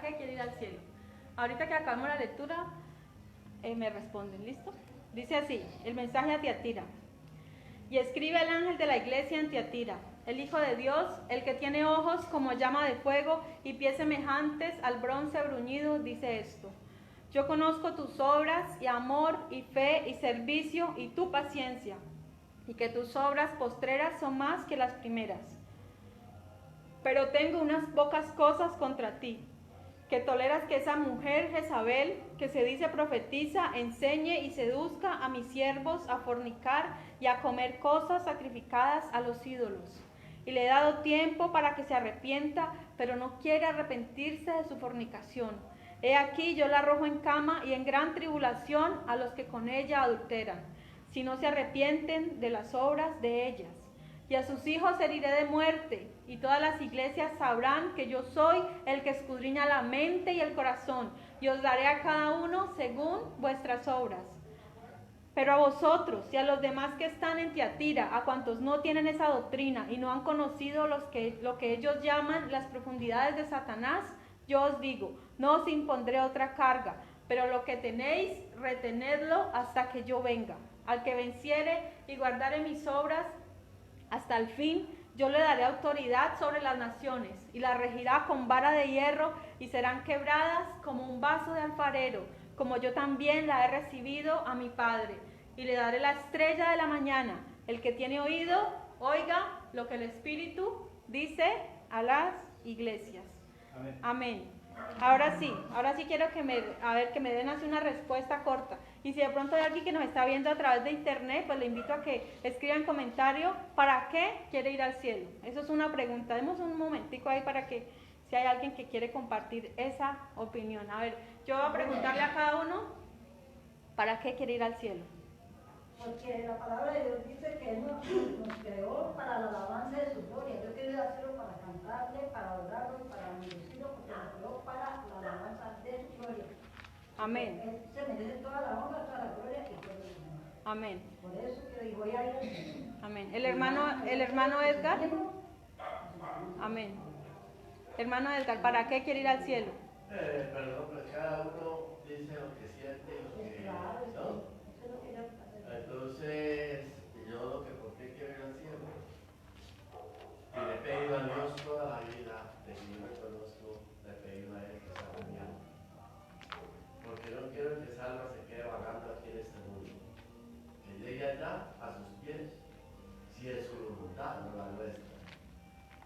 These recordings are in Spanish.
que quiere ir al cielo. Ahorita que acabamos la lectura, me responden, ¿listo? Dice así, el mensaje a Tiatira. Y escribe el ángel de la iglesia en Tiatira, el Hijo de Dios, el que tiene ojos como llama de fuego y pies semejantes al bronce bruñido, dice esto. Yo conozco tus obras y amor y fe y servicio y tu paciencia, y que tus obras postreras son más que las primeras. Pero tengo unas pocas cosas contra ti, que toleras que esa mujer Jezabel, que se dice profetiza, enseñe y seduzca a mis siervos a fornicar y a comer cosas sacrificadas a los ídolos. Y le he dado tiempo para que se arrepienta, pero no quiere arrepentirse de su fornicación. He aquí yo la arrojo en cama y en gran tribulación a los que con ella adulteran, si no se arrepienten de las obras de ellas. Y a sus hijos heriré de muerte, y todas las iglesias sabrán que yo soy el que escudriña la mente y el corazón, y os daré a cada uno según vuestras obras. Pero a vosotros y a los demás que están en Tiatira, a cuantos no tienen esa doctrina y no han conocido lo que ellos llaman las profundidades de Satanás, yo os digo, no os impondré otra carga, pero lo que tenéis, retenedlo hasta que yo venga. Al que venciere y guardare mis obras hasta el fin, yo le daré autoridad sobre las naciones, y las regirá con vara de hierro, y serán quebradas como un vaso de alfarero, como yo también la he recibido a mi Padre. Y le daré la estrella de la mañana. El que tiene oído, oiga lo que el Espíritu dice a las iglesias. Amén. Amén. Ahora sí quiero que me den así una respuesta corta. Y si de pronto hay alguien que nos está viendo a través de internet, pues le invito a que escriba en comentario ¿para qué quiere ir al cielo? Eso es una pregunta. Demos un momentico ahí para que si hay alguien que quiere compartir esa opinión. A ver, yo voy a preguntarle a cada uno ¿para qué quiere ir al cielo? Porque la palabra de Dios dice que Él nos creó para la alabanza de su gloria. Yo quiero ir al cielo para cantarle, para adorarlo, para bendecirlo, porque nos creó para la alabanza de su gloria. Amén. Él se merece toda la honra, toda la gloria y todo el honor. Amén. Por eso quiero voy a ir al cielo. Amén. ¿El hermano Edgar? Amén. Hermano Edgar, ¿para qué quiere ir al cielo? Perdón, pues cada uno dice lo que siente y lo que ¿no? Entonces, yo lo que por qué quiero ir al cielo, y le he pedido a Dios toda la vida, de que yo me conozco, le he pedido a Él que sea mañana. Porque no quiero que Salva se quede vagando aquí en este mundo. Que llegue allá a sus pies, si es su voluntad, no la nuestra.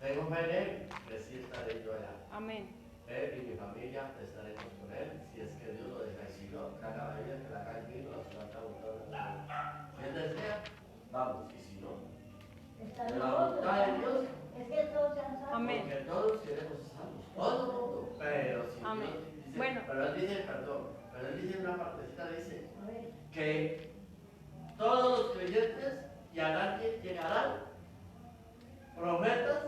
Tengo fe en Él, que sí estaré yo allá. Amén. Él y mi familia estaremos con Él, si es que Dios lo deja, y si no, que haga la vida, que la haga el vino, la plata, si Él desea, vamos, y si no, de la voluntad de Dios, es que todos sean salvos. Amén. porque todos queremos salvos, todo el mundo, pero si Amén. Dios dice, Bueno. pero Él dice, perdón, pero Él dice una partecita, dice, que todos los creyentes llegarán profetas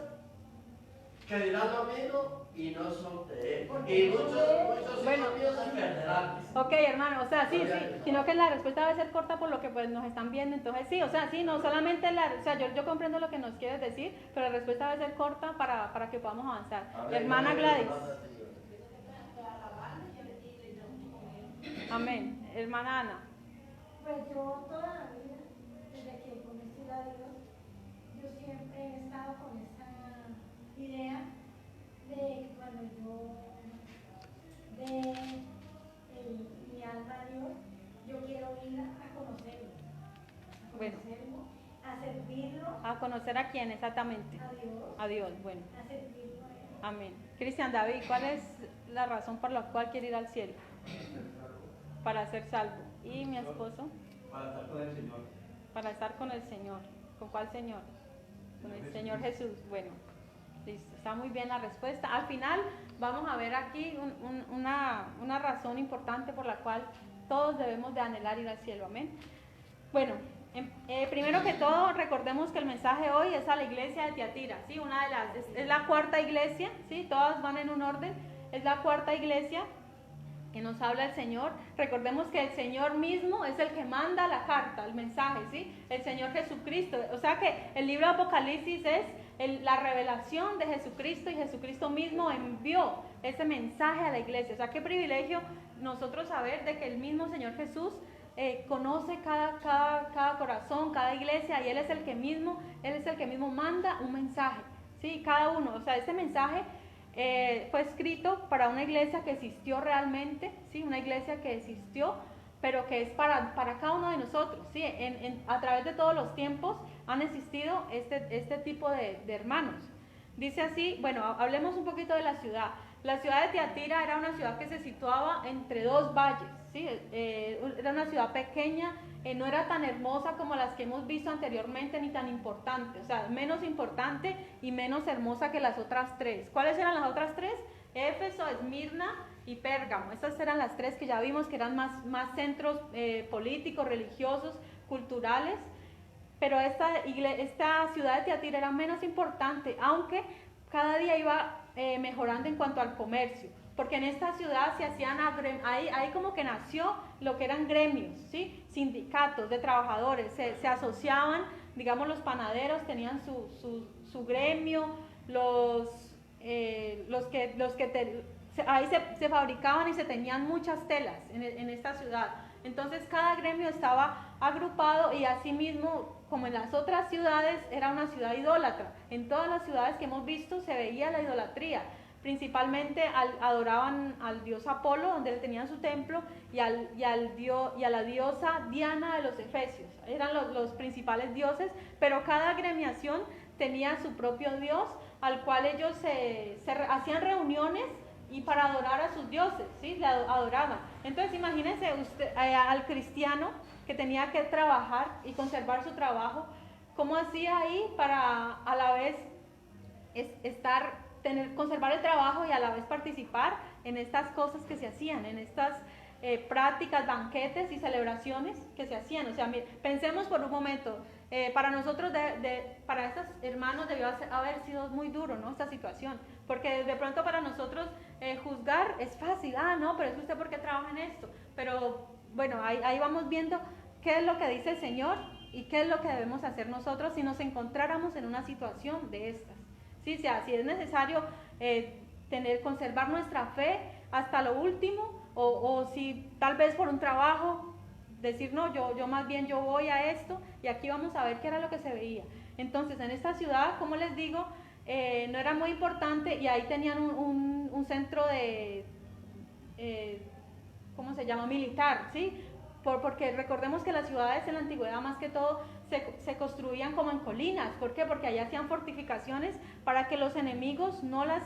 que dirán lo mismo y no son de Él. Y muchos Bueno. hijos míos se perderán. Ok, hermano, o sea, sí, sino que la respuesta debe ser corta por lo que pues nos están viendo, entonces sí, o sea, sí, no solamente o sea, yo comprendo lo que nos quieres decir, pero la respuesta debe ser corta para que podamos avanzar. Amén. Hermana Gladys. Amén. Hermana Ana. Pues yo toda la vida, desde que conocí a Dios, yo siempre he estado con esa idea de que cuando yo dé mi alma a Dios, yo quiero ir a conocerlo, Bueno. a servirlo, ¿A conocer a quién exactamente? a Dios, Bueno. a servirlo a Él. Amén. Cristian David, ¿cuál es la razón por la cual quiere ir al cielo? Para ser salvo. ¿Y mi esposo? Para estar con el Señor. Para estar con el Señor. ¿Con cuál Señor? Con el Señor Jesús. Bueno, listo. Está muy bien la respuesta. Al final vamos a ver aquí una razón importante por la cual todos debemos de anhelar ir al cielo. Amén. Bueno, primero que todo recordemos que el mensaje hoy es a la iglesia de Tiatira. ¿Sí? Es la cuarta iglesia. ¿Sí? Todas van en un orden. Es la cuarta iglesia. que nos habla el Señor. Recordemos que el Señor mismo es el que manda la carta, el mensaje, ¿sí? El Señor Jesucristo. O sea que el libro de Apocalipsis es la revelación de Jesucristo, y Jesucristo mismo envió ese mensaje a la iglesia. O sea, qué privilegio nosotros saber de que el mismo Señor Jesús conoce cada corazón, cada iglesia, y Él es el que mismo manda un mensaje, ¿sí? Cada uno. O sea, este mensaje fue escrito para una iglesia que existió realmente, ¿sí? Una iglesia que existió, pero que es para cada uno de nosotros, ¿sí? A través de todos los tiempos han existido este tipo de hermanos. Dice así, bueno, hablemos un poquito de la ciudad. La ciudad de Tiatira era una ciudad que se situaba entre dos valles, ¿sí? Era una ciudad pequeña, no era tan hermosa como las que hemos visto anteriormente, ni tan importante, o sea, menos importante y menos hermosa que las otras tres. ¿Cuáles eran las otras tres? Éfeso, Esmirna y Pérgamo. Estas eran las tres que ya vimos que eran más centros políticos, religiosos, culturales. Pero esta ciudad de Tiatira era menos importante, aunque cada día iba mejorando en cuanto al comercio, porque en esta ciudad se hacían, ahí como que nació lo que eran gremios, ¿sí? Sindicatos de trabajadores, se asociaban, digamos, los panaderos tenían su gremio, ahí se fabricaban y se tenían muchas telas en esta ciudad. Entonces cada gremio estaba agrupado, y asimismo, como en las otras ciudades, era una ciudad idólatra. En todas las ciudades que hemos visto se veía la idolatría. Principalmente adoraban al dios Apolo, donde él tenía su templo, y a la diosa Diana de los Efesios. Eran los principales dioses, pero cada gremiación tenía su propio dios, al cual ellos se hacían reuniones y para adorar a sus dioses, ¿sí? Le adoraban. Entonces imagínense usted, al cristiano que tenía que trabajar y conservar su trabajo, ¿cómo hacía ahí para a la vez conservar el trabajo y a la vez participar en estas cosas que se hacían, en estas prácticas, banquetes y celebraciones que se hacían? O sea, pensemos por un momento, para nosotros, para estos hermanos debió haber sido muy duro, ¿no? Esta situación, porque de pronto para nosotros juzgar es fácil. No, pero es usted porque trabaja en esto. Pero bueno, ahí vamos viendo qué es lo que dice el Señor y qué es lo que debemos hacer nosotros si nos encontráramos en una situación de estas. ¿Sí? O sea, si es necesario conservar nuestra fe hasta lo último, o si tal vez por un trabajo decir, no, yo más bien yo voy a esto, y aquí vamos a ver qué era lo que se veía. Entonces, en esta ciudad, como les digo, no era muy importante, y ahí tenían un centro de, ¿cómo se llama? Militar, ¿sí? Porque recordemos que las ciudades en la antigüedad, más que todo, se construían como en colinas. ¿Por qué? Porque allá hacían fortificaciones para que los enemigos no las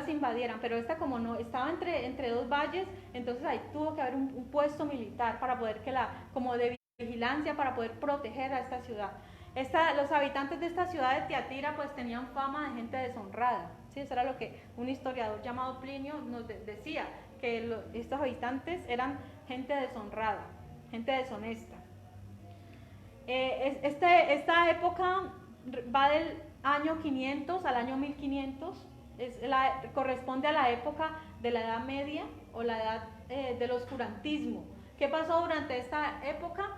invadieran. Pero esta, como no estaba entre dos valles, entonces ahí tuvo que haber un puesto militar para poder como de vigilancia, para poder proteger a esta ciudad. Los habitantes de esta ciudad de Tiatira pues tenían fama de gente deshonrada, ¿sí? Eso era lo que un historiador llamado Plinio nos decía, que estos habitantes eran gente deshonrada, gente deshonesta. Esta época va del año 500 al año 1500, corresponde a la época de la Edad Media, o la edad del oscurantismo. ¿Qué pasó durante esta época?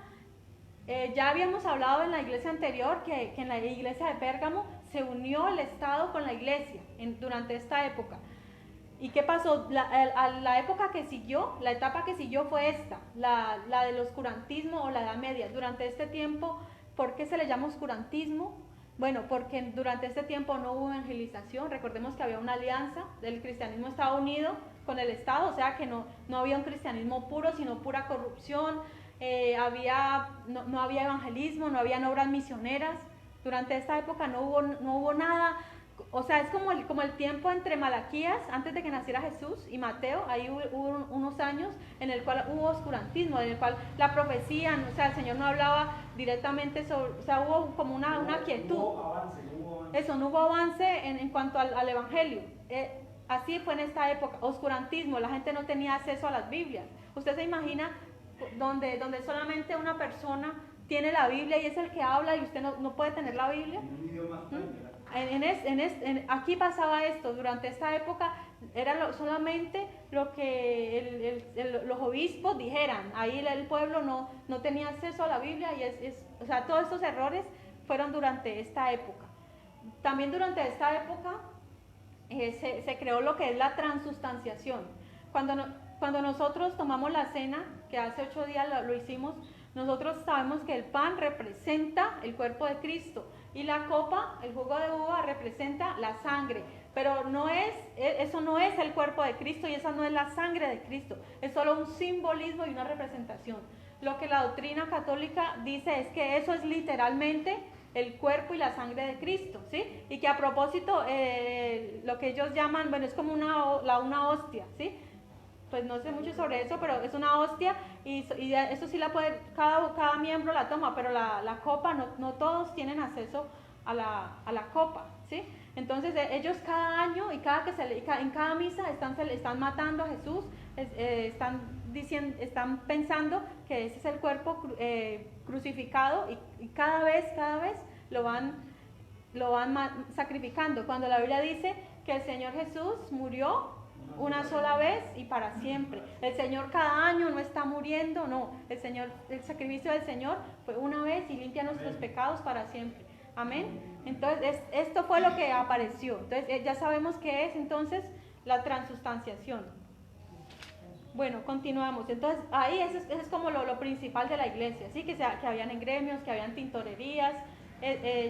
Ya habíamos hablado en la iglesia anterior que en la iglesia de Pérgamo se unió el Estado con la iglesia durante esta época. ¿Y qué pasó? La época que siguió, la etapa que siguió fue esta, la del oscurantismo o la Edad Media. Durante este tiempo, ¿por qué se le llama oscurantismo? Bueno, porque durante este tiempo no hubo evangelización. Recordemos que había una alianza, el cristianismo estaba unido con el Estado, o sea que no había un cristianismo puro, sino pura corrupción. No había evangelismo, no habían obras misioneras. Durante esta época no hubo nada. O sea, es como el tiempo entre Malaquías, antes de que naciera Jesús, y Mateo. Ahí hubo unos años en el cual hubo oscurantismo, en el cual la profecía, o sea, el Señor no hablaba directamente sobre, o sea, hubo como una quietud. No hubo avance en cuanto al evangelio. Así fue en esta época, oscurantismo, la gente no tenía acceso a las Biblias. Usted se imagina donde solamente una persona tiene la Biblia y es el que habla, y usted no puede tener la Biblia. Aquí pasaba esto. Durante esta época era solamente lo que los obispos dijeran. Ahí el pueblo no tenía acceso a la Biblia y o sea, todos estos errores fueron durante esta época. También durante esta época se creó lo que es la transustanciación. Cuando nosotros tomamos la cena, que hace 8 días lo hicimos, nosotros sabemos que el pan representa el cuerpo de Cristo y la copa, el jugo de uva, representa la sangre. Pero eso no es el cuerpo de Cristo y esa no es la sangre de Cristo. Es solo un simbolismo y una representación. Lo que la doctrina católica dice es que eso es literalmente el cuerpo y la sangre de Cristo, ¿sí? Y que a propósito, lo que ellos llaman, bueno, es como una hostia, ¿sí? Pues no sé mucho sobre eso, pero es una hostia y eso sí la puede, cada miembro la toma, pero la copa, no todos tienen acceso a la copa, ¿sí? Entonces ellos cada año y en cada misa están matando a Jesús, están pensando que ese es el cuerpo crucificado y cada vez lo van sacrificando. Cuando la Biblia dice que el Señor Jesús murió una sola vez y para siempre. El Señor cada año no está muriendo, no. El sacrificio del Señor fue una vez y limpia nuestros pecados para siempre. Amén. Entonces, esto fue lo que apareció. Entonces, ya sabemos qué es entonces la transustanciación. Bueno, continuamos. Entonces, ahí eso es como lo principal de la iglesia, ¿sí? Que habían en gremios, que habían tintorerías.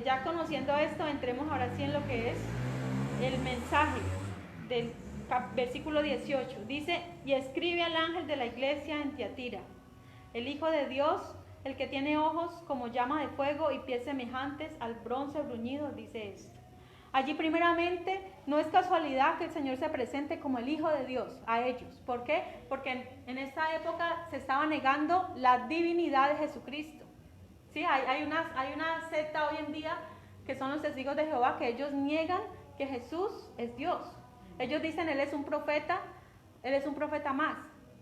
Ya conociendo esto, entremos ahora sí en lo que es el mensaje del versículo 18. Dice, y escribe al ángel de la iglesia en Tiatira, el Hijo de Dios, el que tiene ojos como llama de fuego y pies semejantes al bronce bruñido, dice esto. Allí primeramente no es casualidad que el Señor se presente como el Hijo de Dios a ellos. ¿Por qué? Porque en esta época se estaba negando la divinidad de Jesucristo. ¿Sí? Hay una secta hoy en día que son los testigos de Jehová, que ellos niegan que Jesús es Dios. Ellos dicen, Él es un profeta más,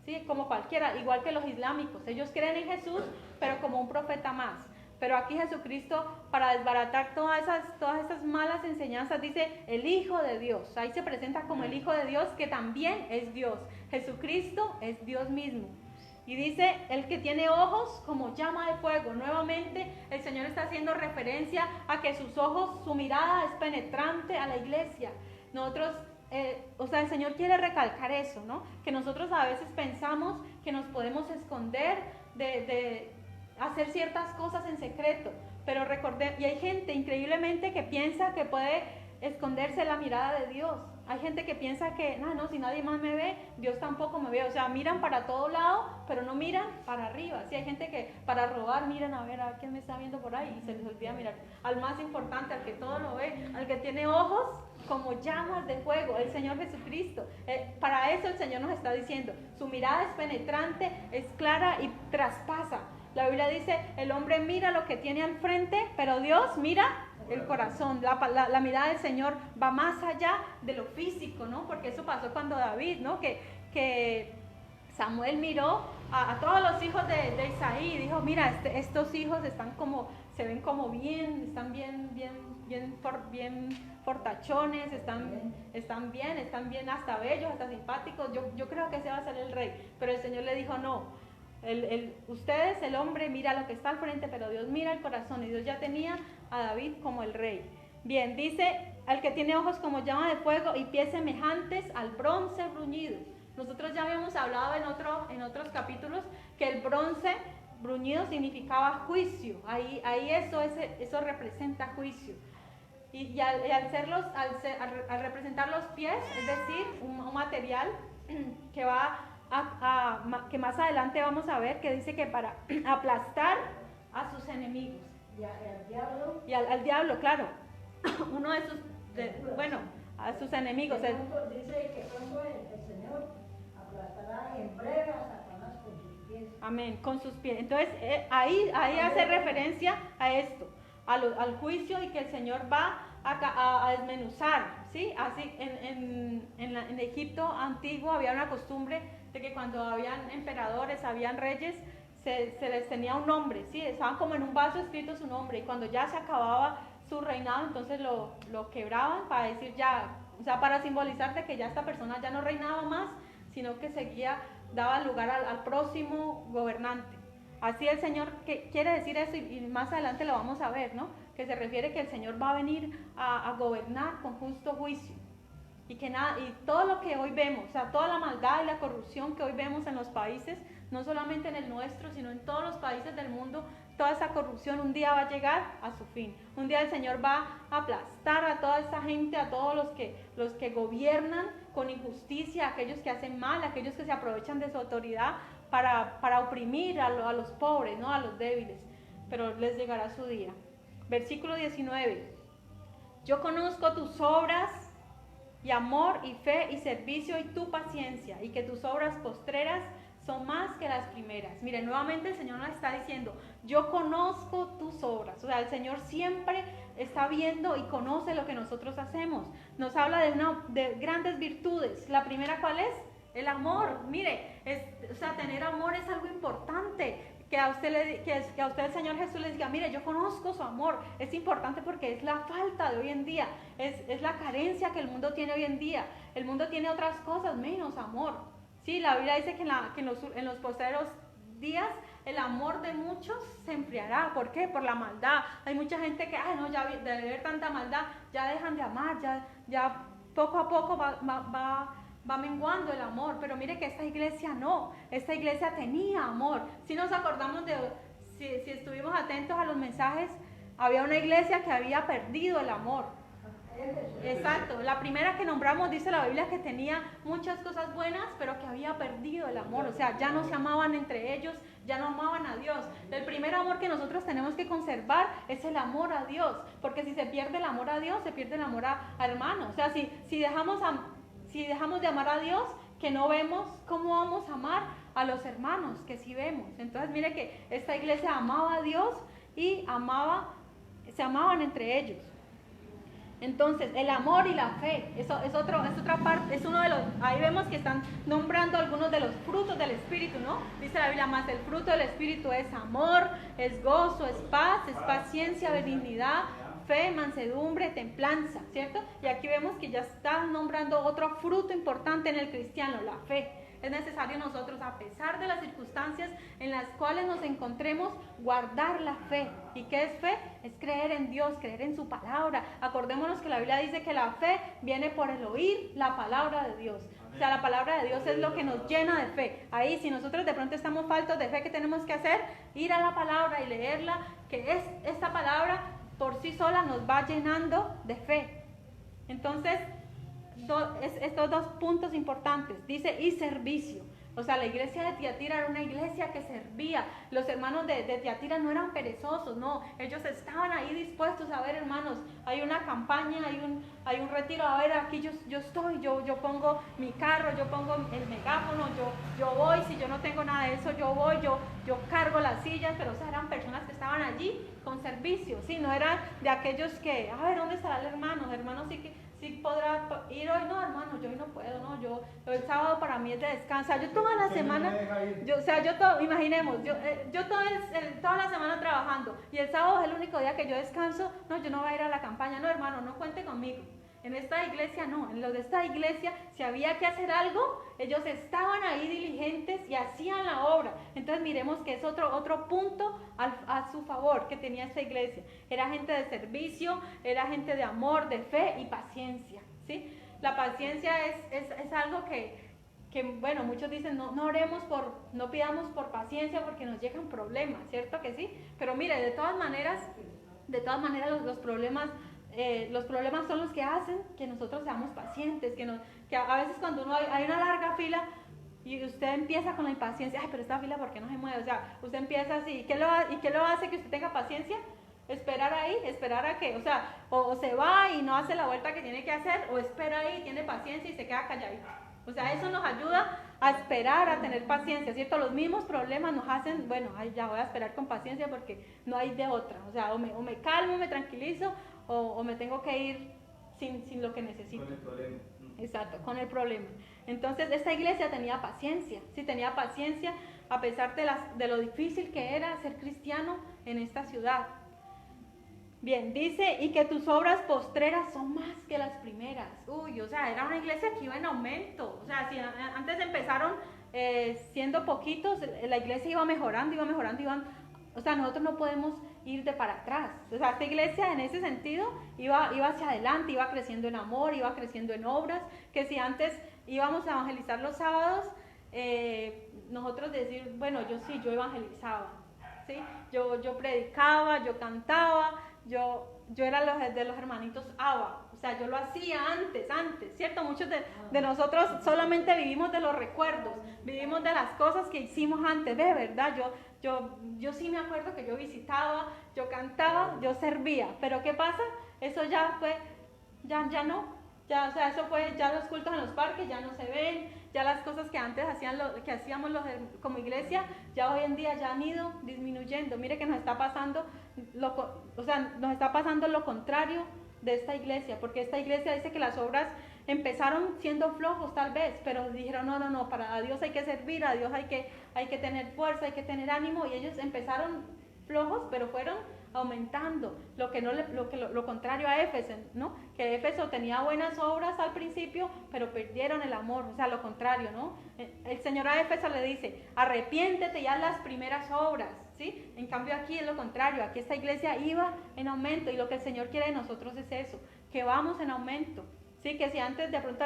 ¿sí? Como cualquiera, igual que los islámicos. Ellos creen en Jesús, pero como un profeta más. Pero aquí Jesucristo, para desbaratar todas esas malas enseñanzas, dice el Hijo de Dios. Ahí se presenta como el Hijo de Dios, que también es Dios. Jesucristo es Dios mismo. Y dice, el que tiene ojos como llama de fuego. Nuevamente, el Señor está haciendo referencia a que sus ojos, su mirada es penetrante a la iglesia. Nosotros... el Señor quiere recalcar eso, ¿no? Que nosotros a veces pensamos que nos podemos esconder de hacer ciertas cosas en secreto, pero recordemos, y hay gente increíblemente que piensa que puede esconderse la mirada de Dios. Hay gente que piensa que, no, si nadie más me ve, Dios tampoco me ve. O sea, miran para todo lado, pero no miran para arriba. Sí, hay gente que para robar miran a ver a quién me está viendo por ahí y se les olvida mirar al más importante, al que todo lo ve, al que tiene ojos como llamas de fuego, el Señor Jesucristo. Para eso el Señor nos está diciendo, su mirada es penetrante, es clara y traspasa. La Biblia dice, el hombre mira lo que tiene al frente, pero Dios mira el corazón. La mirada del Señor va más allá de lo físico, ¿no? Porque eso pasó cuando David, ¿no? Que Samuel miró a todos los hijos de Isaí y dijo, mira, estos hijos se ven como bien, están bien fortachones, están bien hasta bellos, hasta simpáticos. Yo creo que ese va a ser el rey. Pero el Señor le dijo, no. Ustedes, el hombre, mira lo que está al frente, pero Dios mira el corazón, y Dios ya tenía a David como el rey. Bien, dice, al que tiene ojos como llama de fuego y pies semejantes al bronce bruñido. Nosotros ya habíamos hablado en otros capítulos que el bronce bruñido significaba juicio. Ahí eso representa juicio. Y al representar los pies, es decir, un material que va que más adelante vamos a ver, que dice que para aplastar a sus enemigos. Y al diablo. Y al diablo, claro. Uno de sus, a sus enemigos. Dice que pronto el Señor aplastará en breve a Satanás con sus pies. Amén, con sus pies. Entonces, ahí hace referencia a esto, al juicio, y que el Señor va a desmenuzar, ¿sí? Así, en Egipto antiguo había una costumbre de que cuando habían emperadores, habían reyes, se les tenía un nombre, ¿sí? Estaban como en un vaso escrito su nombre, y cuando ya se acababa su reinado, entonces lo quebraban para decir ya o sea, para simbolizar de que ya esta persona ya no reinaba más, sino que seguía, daba lugar al próximo gobernante. Así el Señor que quiere decir eso, y más adelante lo vamos a ver, ¿no? Que se refiere que el Señor va a venir a gobernar con justo juicio. Y que nada, y todo lo que hoy vemos, o sea, toda la maldad y la corrupción que hoy vemos en los países, no solamente en el nuestro, sino en todos los países del mundo, toda esa corrupción un día va a llegar a su fin. Un día el Señor va a aplastar a toda esa gente, a todos los que gobiernan con injusticia, aquellos que hacen mal, aquellos que se aprovechan de su autoridad para oprimir a los pobres, ¿no? A los débiles. Pero les llegará su día. Versículo 19. Yo conozco tus obras y amor y fe y servicio y tu paciencia, y que tus obras postreras son más que las primeras. Miren, nuevamente el Señor nos está diciendo, yo conozco tus obras. O sea, el Señor siempre está viendo y conoce lo que nosotros hacemos. Nos habla de grandes virtudes. La primera, ¿cuál es? El amor. Mire, o sea, tener amor es algo importante. Que a usted el Señor Jesús le diga, mire, yo conozco su amor. Es importante porque es la falta de hoy en día. Es la carencia que el mundo tiene hoy en día. El mundo tiene otras cosas menos amor. Sí, la Biblia dice que en los postreros días el amor de muchos se enfriará. ¿Por qué? Por la maldad. Hay mucha gente que, no, ya de ver tanta maldad, ya dejan de amar, ya poco a poco va menguando el amor. Pero mire que esta iglesia no, esta iglesia tenía amor. Si nos acordamos si estuvimos atentos a los mensajes, había una iglesia que había perdido el amor. Exacto, la primera que nombramos dice la Biblia que tenía muchas cosas buenas, pero que había perdido el amor, o sea, ya no se amaban entre ellos, ya no amaban a Dios. El primer amor que nosotros tenemos que conservar es el amor a Dios, porque si se pierde el amor a Dios, se pierde el amor a hermanos. O sea, si dejamos de amar a Dios, que no vemos, ¿cómo vamos a amar a los hermanos que sí vemos? Entonces mire que esta iglesia amaba a Dios y se amaban entre ellos. Entonces, el amor y la fe, eso es otra parte, es uno de los, ahí vemos que están nombrando algunos de los frutos del Espíritu, ¿no? Dice la Biblia, más el fruto del Espíritu es amor, es gozo, es paz, es paciencia, benignidad, fe, mansedumbre, templanza, ¿cierto? Y aquí vemos que ya están nombrando otro fruto importante en el cristiano, la fe. Es necesario nosotros, a pesar de las circunstancias en las cuales nos encontremos, guardar la fe. ¿Y qué es fe? Es creer en Dios, creer en su palabra. Acordémonos que la Biblia dice que la fe viene por el oír la palabra de Dios. O sea, la palabra de Dios es lo que nos llena de fe. Ahí, si nosotros de pronto estamos faltos de fe, ¿qué tenemos que hacer? Ir a la palabra y leerla, que esta palabra por sí sola nos va llenando de fe. Entonces, estos dos puntos importantes, dice, y servicio. O sea, la iglesia de Tiatira era una iglesia que servía. Los hermanos de Tiatira no eran perezosos, no, ellos estaban ahí dispuestos a ver, hermanos, hay una campaña, hay un retiro, a ver, aquí yo estoy, yo pongo mi carro, yo pongo el megáfono, yo voy, si yo no tengo nada de eso, yo voy, yo cargo las sillas, pero o sea, eran personas que estaban allí con servicio, ¿sí? No eran de aquellos que, a ver, ¿dónde estará el hermano? El hermano sí podrá ir hoy, no, hermano, yo hoy no puedo, no, el sábado para mí es de descanso. Yo toda la semana, imaginemos, yo toda la semana trabajando y el sábado es el único día que yo descanso, no, yo no voy a ir a la campaña, no, hermano, no cuente conmigo. En esta iglesia no, en lo de esta iglesia, si había que hacer algo, ellos estaban ahí diligentes y hacían la obra. Entonces miremos que es otro punto a su favor que tenía esta iglesia. Era gente de servicio, era gente de amor, de fe y paciencia, ¿sí? La paciencia es algo que bueno, muchos dicen, no pidamos por paciencia porque nos llegan problemas, ¿cierto que sí? Pero mire, de todas maneras los problemas son los que hacen que nosotros seamos pacientes, que a veces cuando hay una larga fila y usted empieza con la impaciencia, pero esta fila ¿por qué no se mueve? O sea, usted empieza así, ¿y qué lo hace que usted tenga paciencia? Esperar a que, o sea, o se va y no hace la vuelta que tiene que hacer, o espera ahí, tiene paciencia y se queda calladito. O sea, eso nos ayuda a esperar, a tener paciencia, ¿cierto? Los mismos problemas nos hacen, bueno, ya voy a esperar con paciencia porque no hay de otra. O sea, o me calmo, me tranquilizo, o me tengo que ir sin lo que necesito. Con el problema. Exacto, con el problema. Entonces, esta iglesia tenía paciencia, sí, tenía paciencia a pesar de lo difícil que era ser cristiano en esta ciudad. Bien, dice, y que tus obras postreras son más que las primeras. Uy, o sea, era una iglesia que iba en aumento. O sea, si antes empezaron siendo poquitos, la iglesia iba mejorando, o sea, nosotros no podemos ir de para atrás. O sea, esta iglesia en ese sentido iba hacia adelante, iba creciendo en amor, iba creciendo en obras, que si antes íbamos a evangelizar los sábados, nosotros decir, bueno, yo evangelizaba, ¿sí? Yo predicaba, yo cantaba, yo era de los hermanitos ABA, o sea, yo lo hacía antes, ¿cierto? Muchos de nosotros solamente vivimos de los recuerdos, vivimos de las cosas que hicimos antes, de verdad, yo sí me acuerdo que yo visitaba, yo cantaba, yo servía, pero ¿qué pasa? Eso ya fue, ya no, ya, o sea, eso fue, ya los cultos en los parques ya no se ven, ya las cosas que antes hacíamos como iglesia, ya hoy en día ya han ido disminuyendo. Mire que nos está pasando lo contrario de esta iglesia, porque esta iglesia dice que las obras empezaron siendo flojos tal vez, pero dijeron no, para Dios hay que servir, a Dios hay que tener fuerza, hay que tener ánimo, y ellos empezaron flojos, pero fueron aumentando, lo contrario a Éfeso, ¿no? Que Éfeso tenía buenas obras al principio, pero perdieron el amor, o sea, lo contrario, ¿no? El Señor a Éfeso le dice, arrepiéntete y haz las primeras obras, ¿sí? En cambio aquí es lo contrario, aquí esta iglesia iba en aumento, y lo que el Señor quiere de nosotros es eso, que vamos en aumento, ¿sí? Que si antes de pronto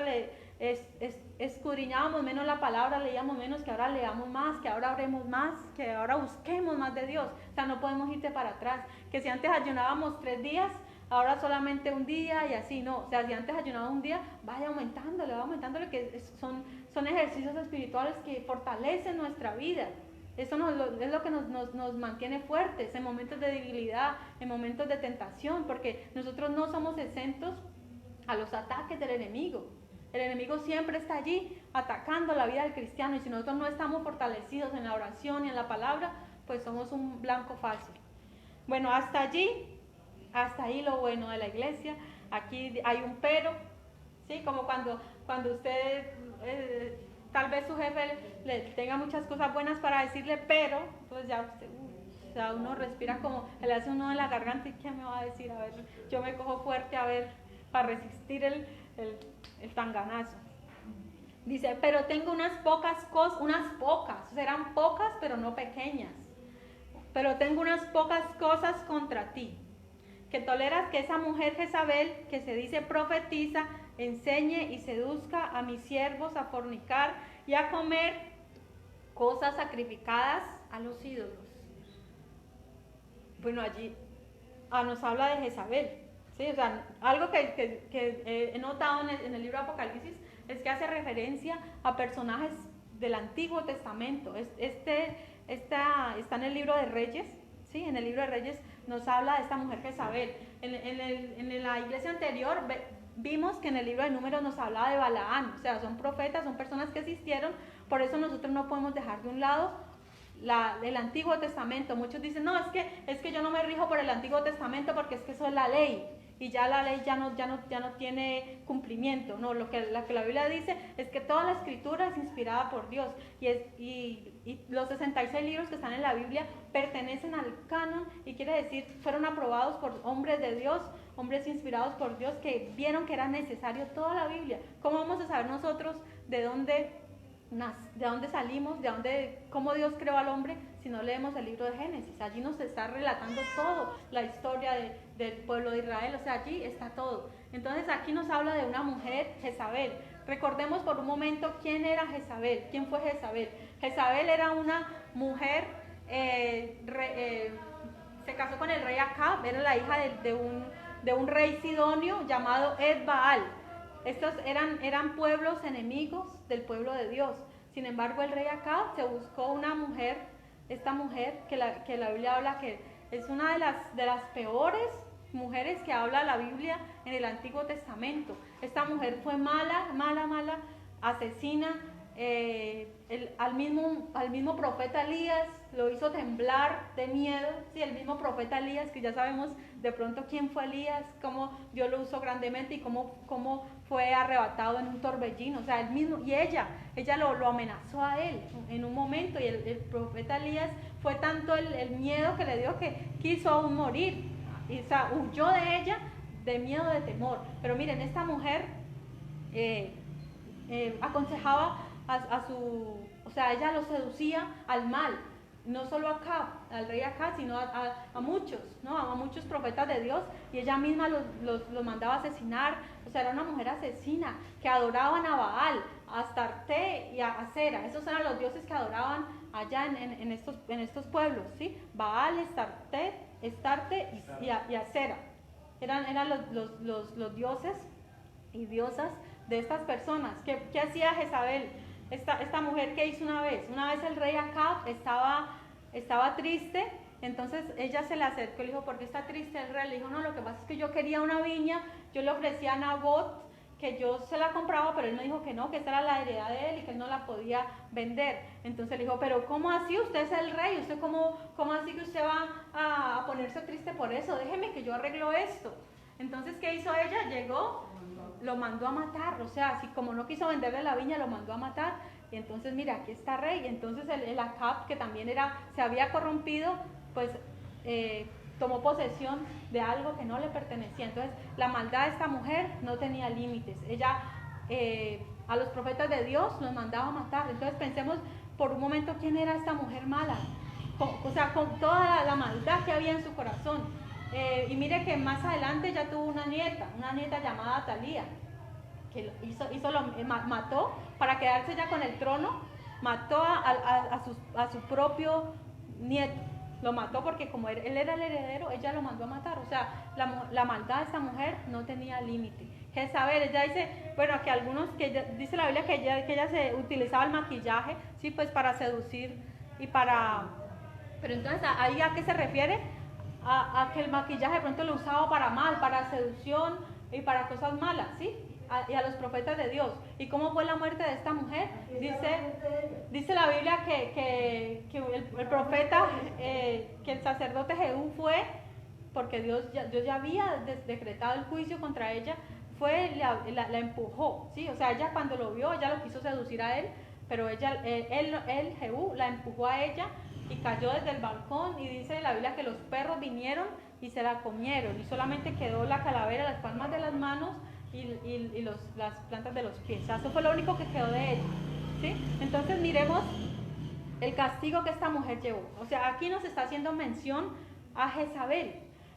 escudriñábamos menos la palabra, leíamos menos, que ahora leamos más, que ahora oremos más, que ahora busquemos más de Dios. O sea, no podemos irte para atrás. Que si antes ayunábamos 3 días, ahora solamente un día y así, no. O sea, si antes ayunaba un día, vaya aumentándole, que son ejercicios espirituales que fortalecen nuestra vida. Eso es lo que nos mantiene fuertes en momentos de debilidad, en momentos de tentación, porque nosotros no somos exentos a los ataques del enemigo. El enemigo siempre está allí atacando la vida del cristiano, y si nosotros no estamos fortalecidos en la oración y en la palabra, pues somos un blanco fácil. Bueno, hasta ahí lo bueno de la iglesia. Aquí hay un pero, ¿sí? Como cuando usted, tal vez su jefe le tenga muchas cosas buenas para decirle, pero, pues ya usted, o sea, uno respira como, le hace uno en la garganta, y ¿qué me va a decir? A ver, yo me cojo fuerte, a ver, para resistir el tanganazo. Dice, pero tengo unas pocas, serán pocas pero no pequeñas, pero tengo unas pocas cosas contra ti, que toleras que esa mujer Jezabel, que se dice profetiza, enseñe y seduzca a mis siervos a fornicar y a comer cosas sacrificadas a los ídolos. Bueno, allí nos habla de Jezabel. Sí, o sea, algo que he notado en el libro de Apocalipsis es que hace referencia a personajes del Antiguo Testamento. Está en el libro de Reyes, ¿sí? En el libro de Reyes nos habla de esta mujer Jezabel. En la iglesia anterior vimos que en el libro de Números nos hablaba de Balaán, o sea, son profetas, son personas que existieron, por eso nosotros no podemos dejar de un lado el Antiguo Testamento. Muchos dicen, no, es que yo no me rijo por el Antiguo Testamento porque es que eso es la ley, y ya la ley ya no tiene cumplimiento. No, lo que la Biblia dice es que toda la escritura es inspirada por Dios, y los 66 libros que están en la Biblia pertenecen al canon, y quiere decir, fueron aprobados por hombres de Dios, hombres inspirados por Dios, que vieron que era necesario toda la Biblia. ¿Cómo vamos a saber nosotros de dónde salimos, cómo Dios creó al hombre, si no leemos el libro de Génesis? Allí nos está relatando todo, la historia del pueblo de Israel, o sea, allí está todo. Entonces aquí nos habla de una mujer, Jezabel. Recordemos por un momento quién era Jezabel, quién fue Jezabel. Jezabel era una mujer, se casó con el rey Acab, era la hija de un rey sidonio llamado Ed-Baal. Estos eran pueblos enemigos del pueblo de Dios. Sin embargo, el rey Acab se buscó una mujer, esta mujer que la Biblia habla que es una de las peores mujeres que habla la Biblia en el Antiguo Testamento. Esta mujer fue mala, asesina. Al mismo profeta Elías lo hizo temblar de miedo. Sí, el mismo profeta Elías, que ya sabemos de pronto quién fue Elías, cómo Dios lo usó grandemente, y cómo fue arrebatado en un torbellino. O sea, él mismo, y ella lo amenazó a él en un momento, y el profeta Elías fue tanto el miedo que le dio que quiso aún morir. y o sea, huyó de ella de miedo, de temor. Pero miren, esta mujer aconsejaba o sea, ella lo seducía al mal, no solo a Acab, al rey Acab, sino a muchos, ¿no? A muchos profetas de Dios, y ella misma los mandaba a asesinar. O sea, era una mujer asesina, que adoraban a Baal, a Astarte y a Acera. Esos eran los dioses que adoraban allá en estos pueblos, ¿sí? Baal, Astarte y Acera. Eran los dioses y diosas de estas personas. ¿Qué hacía Jezabel? Esta mujer, ¿qué hizo una vez? Una vez el rey Acab estaba triste, entonces ella se le acercó y le dijo, ¿por qué está triste el rey? Le dijo, no, lo que pasa es que yo quería una viña, yo le ofrecía a Nabot que yo se la compraba, pero él me dijo que no, que esta era la heredad de él y que él no la podía vender. Entonces le dijo, pero ¿cómo así? Usted es el rey, ¿usted cómo así que usted va a ponerse triste por eso? Déjeme que yo arreglo esto. Entonces, ¿qué hizo ella? Llegó, lo mandó a matar, o sea, así como no quiso venderle la viña, lo mandó a matar. Y entonces, mira, aquí está rey. Y entonces el Acab, que también se había corrompido, pues tomó posesión de algo que no le pertenecía. Entonces, la maldad de esta mujer no tenía límites. Ella a los profetas de Dios los mandaba a matar. Entonces, pensemos por un momento quién era esta mujer mala, con toda la maldad que había en su corazón. Y mire que más adelante ya tuvo una nieta llamada Atalía, que mató para quedarse ya con el trono, mató a su propio nieto. Lo mató porque como él era el heredero, ella lo mandó a matar. O sea, la maldad de esta mujer no tenía límite. Jezabel, ella dice, bueno, que algunos, dice la Biblia que ella se utilizaba el maquillaje, sí, pues para seducir y para... Pero entonces, ¿ahí a qué se refiere? A que el maquillaje de pronto lo usaba para mal, para seducción y para cosas malas, ¿sí? Y a los profetas de Dios. ¿Y cómo fue la muerte de esta mujer? Dice la Biblia que el profeta, que el sacerdote Jehú fue, porque Dios ya había decretado el juicio contra ella, la empujó, ¿sí? O sea, ella cuando lo vio, ella lo quiso seducir a él, pero Jehú, la empujó a ella y cayó desde el balcón, y dice la Biblia que los perros vinieron y se la comieron, y solamente quedó la calavera, las palmas de las manos y las plantas de los pies. O sea, eso fue lo único que quedó de ella, ¿sí? Entonces miremos el castigo que esta mujer llevó. O sea, aquí nos está haciendo mención a Jezabel.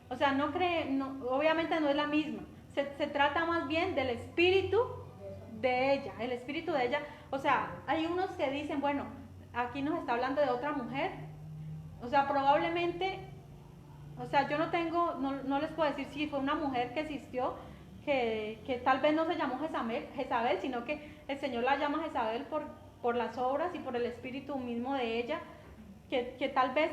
O sea, obviamente no es la misma. Se trata más bien del espíritu de ella, el espíritu de ella. O sea, hay unos que dicen, bueno, aquí nos está hablando de otra mujer. O sea, probablemente, o sea, yo no les puedo decir si fue una mujer que existió, que tal vez no se llamó Jezabel, sino que el Señor la llama Jezabel por las obras y por el espíritu mismo de ella, que tal vez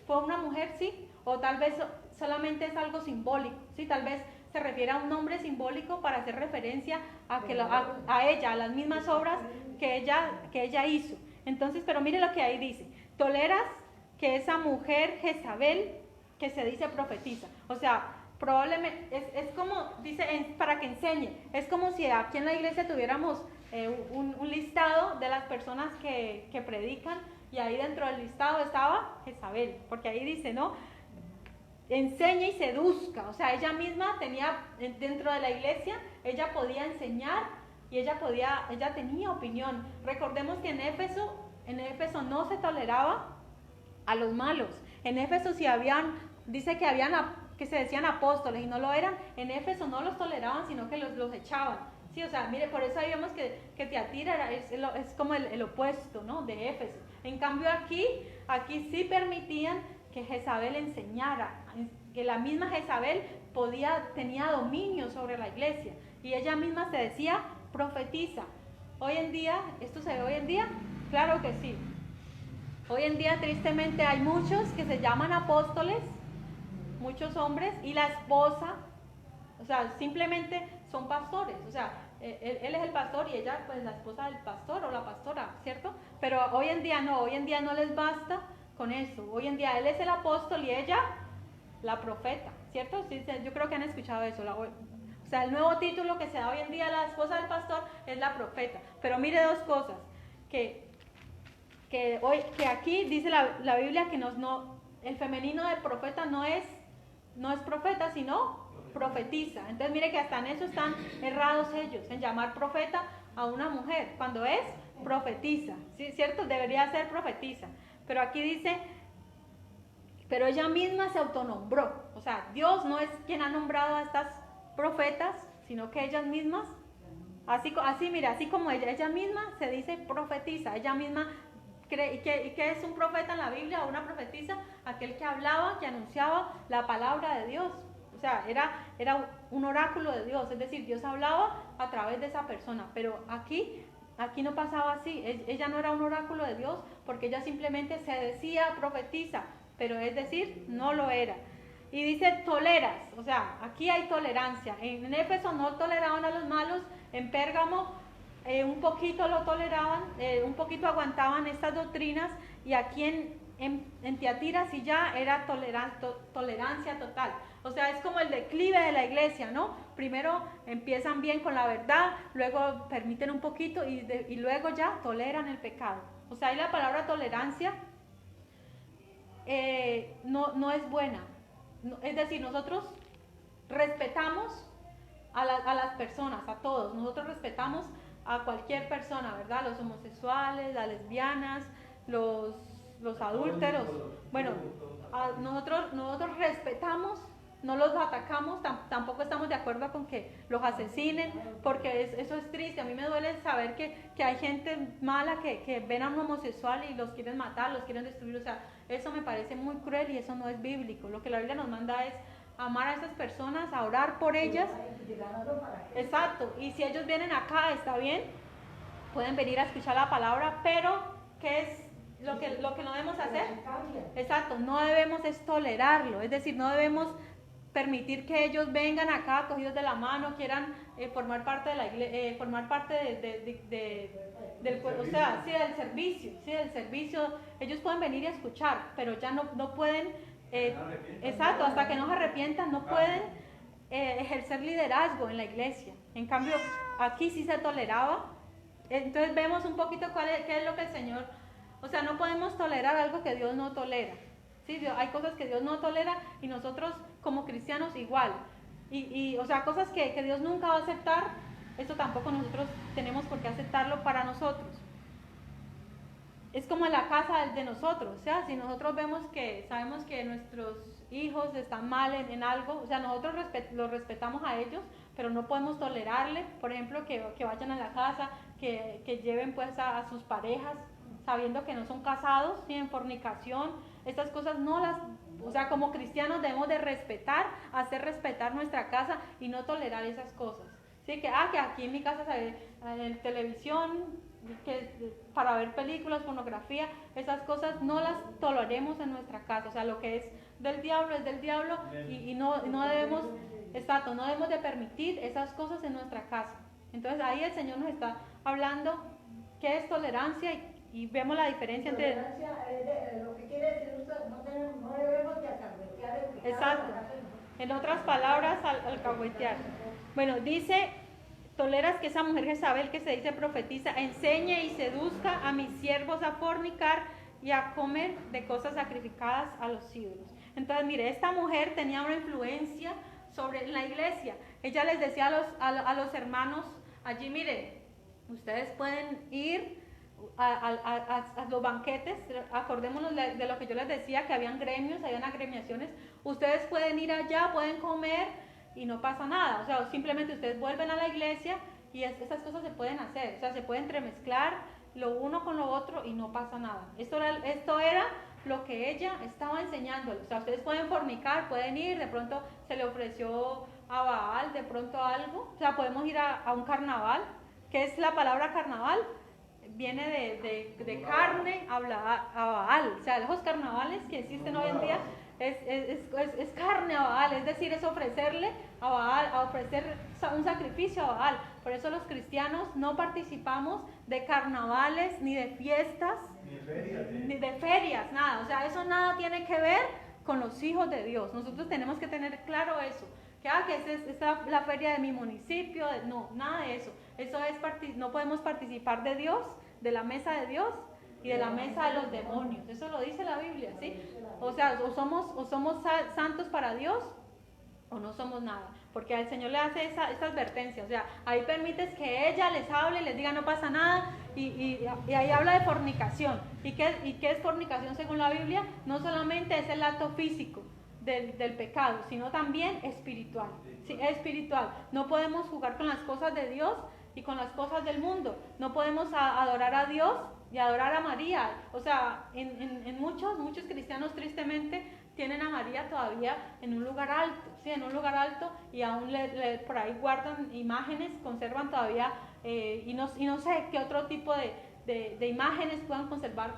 fue una mujer, sí, o tal vez solamente es algo simbólico, sí, tal vez se refiere a un nombre simbólico para hacer referencia a ella, a las mismas obras que ella hizo. Entonces, pero mire lo que ahí dice: toleras que esa mujer Jezabel, que se dice profetiza. O sea, probablemente es como, dice, para que enseñe. Es como si aquí en la iglesia tuviéramos un listado de las personas que predican, y ahí dentro del listado estaba Jezabel, porque ahí dice, ¿no? Enseña y seduzca. O sea, ella misma tenía, dentro de la iglesia, ella podía enseñar y ella tenía opinión. Recordemos que en Éfeso no se toleraba a los malos. En Éfeso dice que se decían apóstoles y no lo eran, en Éfeso no los toleraban, sino que los echaban. Sí, o sea, mire, por eso ahí vemos que Tiatira es como el opuesto, ¿no?, de Éfeso. En cambio aquí sí permitían que Jezabel enseñara, que la misma Jezabel tenía dominio sobre la iglesia, y ella misma se decía profetiza. Hoy en día, ¿esto se ve hoy en día? Claro que sí. Hoy en día, tristemente, hay muchos que se llaman apóstoles, muchos hombres, y la esposa, o sea, simplemente son pastores. O sea, él es el pastor y ella, pues, la esposa del pastor o la pastora, ¿cierto? Pero hoy en día no les basta con eso. Hoy en día él es el apóstol y ella la profeta, ¿cierto? Sí, yo creo que han escuchado eso. O sea, el nuevo título que se da hoy en día a la esposa del pastor es la profeta. Pero mire dos cosas, que aquí dice la Biblia que el femenino de profeta no es no es profeta, sino profetiza. Entonces mire que hasta en eso están errados ellos, en llamar profeta a una mujer, cuando es profetiza, ¿sí? ¿Cierto? Debería ser profetiza. Pero aquí dice, pero ella misma se autonombró. O sea, Dios no es quien ha nombrado a estas profetas, sino que ellas mismas, así mira, así como ella misma se dice profetiza, ella misma cree. ¿Y qué es un profeta en la Biblia o una profetisa? Aquel que hablaba, que anunciaba la palabra de Dios. O sea, era un oráculo de Dios, es decir, Dios hablaba a través de esa persona, pero aquí no pasaba así. Ella no era un oráculo de Dios porque ella simplemente se decía profetiza, pero es decir, no lo era. Y dice toleras, o sea, aquí hay tolerancia. En Éfeso no toleraban a los malos, en Pérgamo un poquito lo toleraban, un poquito aguantaban estas doctrinas, y aquí en Tiatira sí ya era tolerancia total. O sea, es como el declive de la iglesia, ¿no? Primero empiezan bien con la verdad, luego permiten un poquito y luego ya toleran el pecado. O sea, ahí la palabra tolerancia no es buena. Es decir, nosotros respetamos a las personas, a todos. Nosotros respetamos a cualquier persona, ¿verdad? Los homosexuales, las lesbianas, los adúlteros. Bueno, nosotros respetamos, no los atacamos, tampoco estamos de acuerdo con que los asesinen, porque eso es triste. A mí me duele saber que hay gente mala que ven a un homosexual y los quieren matar, los quieren destruir. O sea, eso me parece muy cruel y eso no es bíblico. Lo que la Biblia nos manda es amar a esas personas, a orar por ellas. Exacto. Y si ellos vienen acá, está bien, pueden venir a escuchar la palabra, pero ¿qué es lo que no debemos hacer? Exacto, no debemos es tolerarlo, es decir, no debemos permitir que ellos vengan acá cogidos de la mano, quieran formar parte de la iglesia, formar parte del servicio. Ellos pueden venir y escuchar, pero ya no pueden, exacto, hasta que no se arrepientan, no pueden ejercer liderazgo en la iglesia. En cambio, aquí sí se toleraba. Entonces vemos un poquito qué es lo que el Señor, o sea, no podemos tolerar algo que Dios no tolera. ¿Sí? Hay cosas que Dios no tolera y nosotros como cristianos igual. O sea, cosas que Dios nunca va a aceptar, eso tampoco nosotros tenemos por qué aceptarlo para nosotros. Es como en la casa de nosotros, o sea, si nosotros sabemos que nuestros hijos están mal en algo, o sea, nosotros los respetamos a ellos, pero no podemos tolerarle, por ejemplo, que vayan a la casa, que lleven pues a sus parejas, sabiendo que no son casados, ¿sí? En fornicación. Estas cosas o sea, como cristianos debemos de respetar, hacer respetar nuestra casa y no tolerar esas cosas. ¿Sí? Que aquí en mi casa se ve en televisión, para ver películas, pornografía, esas cosas no las toleremos en nuestra casa. O sea, lo que es del diablo es del diablo y no debemos, exacto, no debemos de permitir esas cosas en nuestra casa. Entonces ahí el Señor nos está hablando qué es tolerancia y vemos la diferencia entre... Lo que quiere decir usted, no debemos de alcahuetear el pecado. Exacto. En otras palabras, alcahuetear. Bueno, dice, toleras que esa mujer Jezabel, que se dice profetiza, enseñe y seduzca a mis siervos a fornicar y a comer de cosas sacrificadas a los ídolos. Entonces, mire, esta mujer tenía una influencia sobre la iglesia. Ella les decía a los hermanos allí, mire, ustedes pueden ir a los banquetes, acordémonos de lo que yo les decía, que habían gremios, habían agremiaciones, ustedes pueden ir allá, pueden comer y no pasa nada. O sea, simplemente ustedes vuelven a la iglesia y esas cosas se pueden hacer, o sea, se puede entremezclar lo uno con lo otro y no pasa nada. Esto era lo que ella estaba enseñándoles. O sea, ustedes pueden fornicar, pueden ir, de pronto se le ofreció a Baal, de pronto algo, o sea, podemos ir a un carnaval. ¿Qué es la palabra carnaval? Viene de carne a Baal. O sea, los carnavales que existen hoy en día es carne a Baal, es decir, es ofrecerle a Baal, a ofrecer un sacrificio a Baal. Por eso los cristianos no participamos de carnavales, ni de fiestas, ni de ferias, nada. O sea, eso nada tiene que ver con los hijos de Dios. Nosotros tenemos que tener claro eso. Que es la feria de mi municipio, no, nada de eso. Eso no podemos participar de Dios, de la mesa de Dios y de la mesa de los demonios. Eso lo dice la Biblia, ¿sí? O sea, o somos santos para Dios o no somos nada, porque al Señor le hace esa advertencia, o sea, ahí permites que ella les hable, les diga no pasa nada, y ahí habla de fornicación. ¿Y qué es fornicación según la Biblia? No solamente es el acto físico del pecado, sino también espiritual. Sí, espiritual. No podemos jugar con las cosas de Dios y con las cosas del mundo. No podemos adorar a Dios y adorar a María. O sea, en muchos cristianos tristemente tienen a María todavía en un lugar alto, ¿sí? En un lugar alto, y aún por ahí guardan imágenes, conservan todavía, y no sé qué otro tipo de imágenes puedan conservar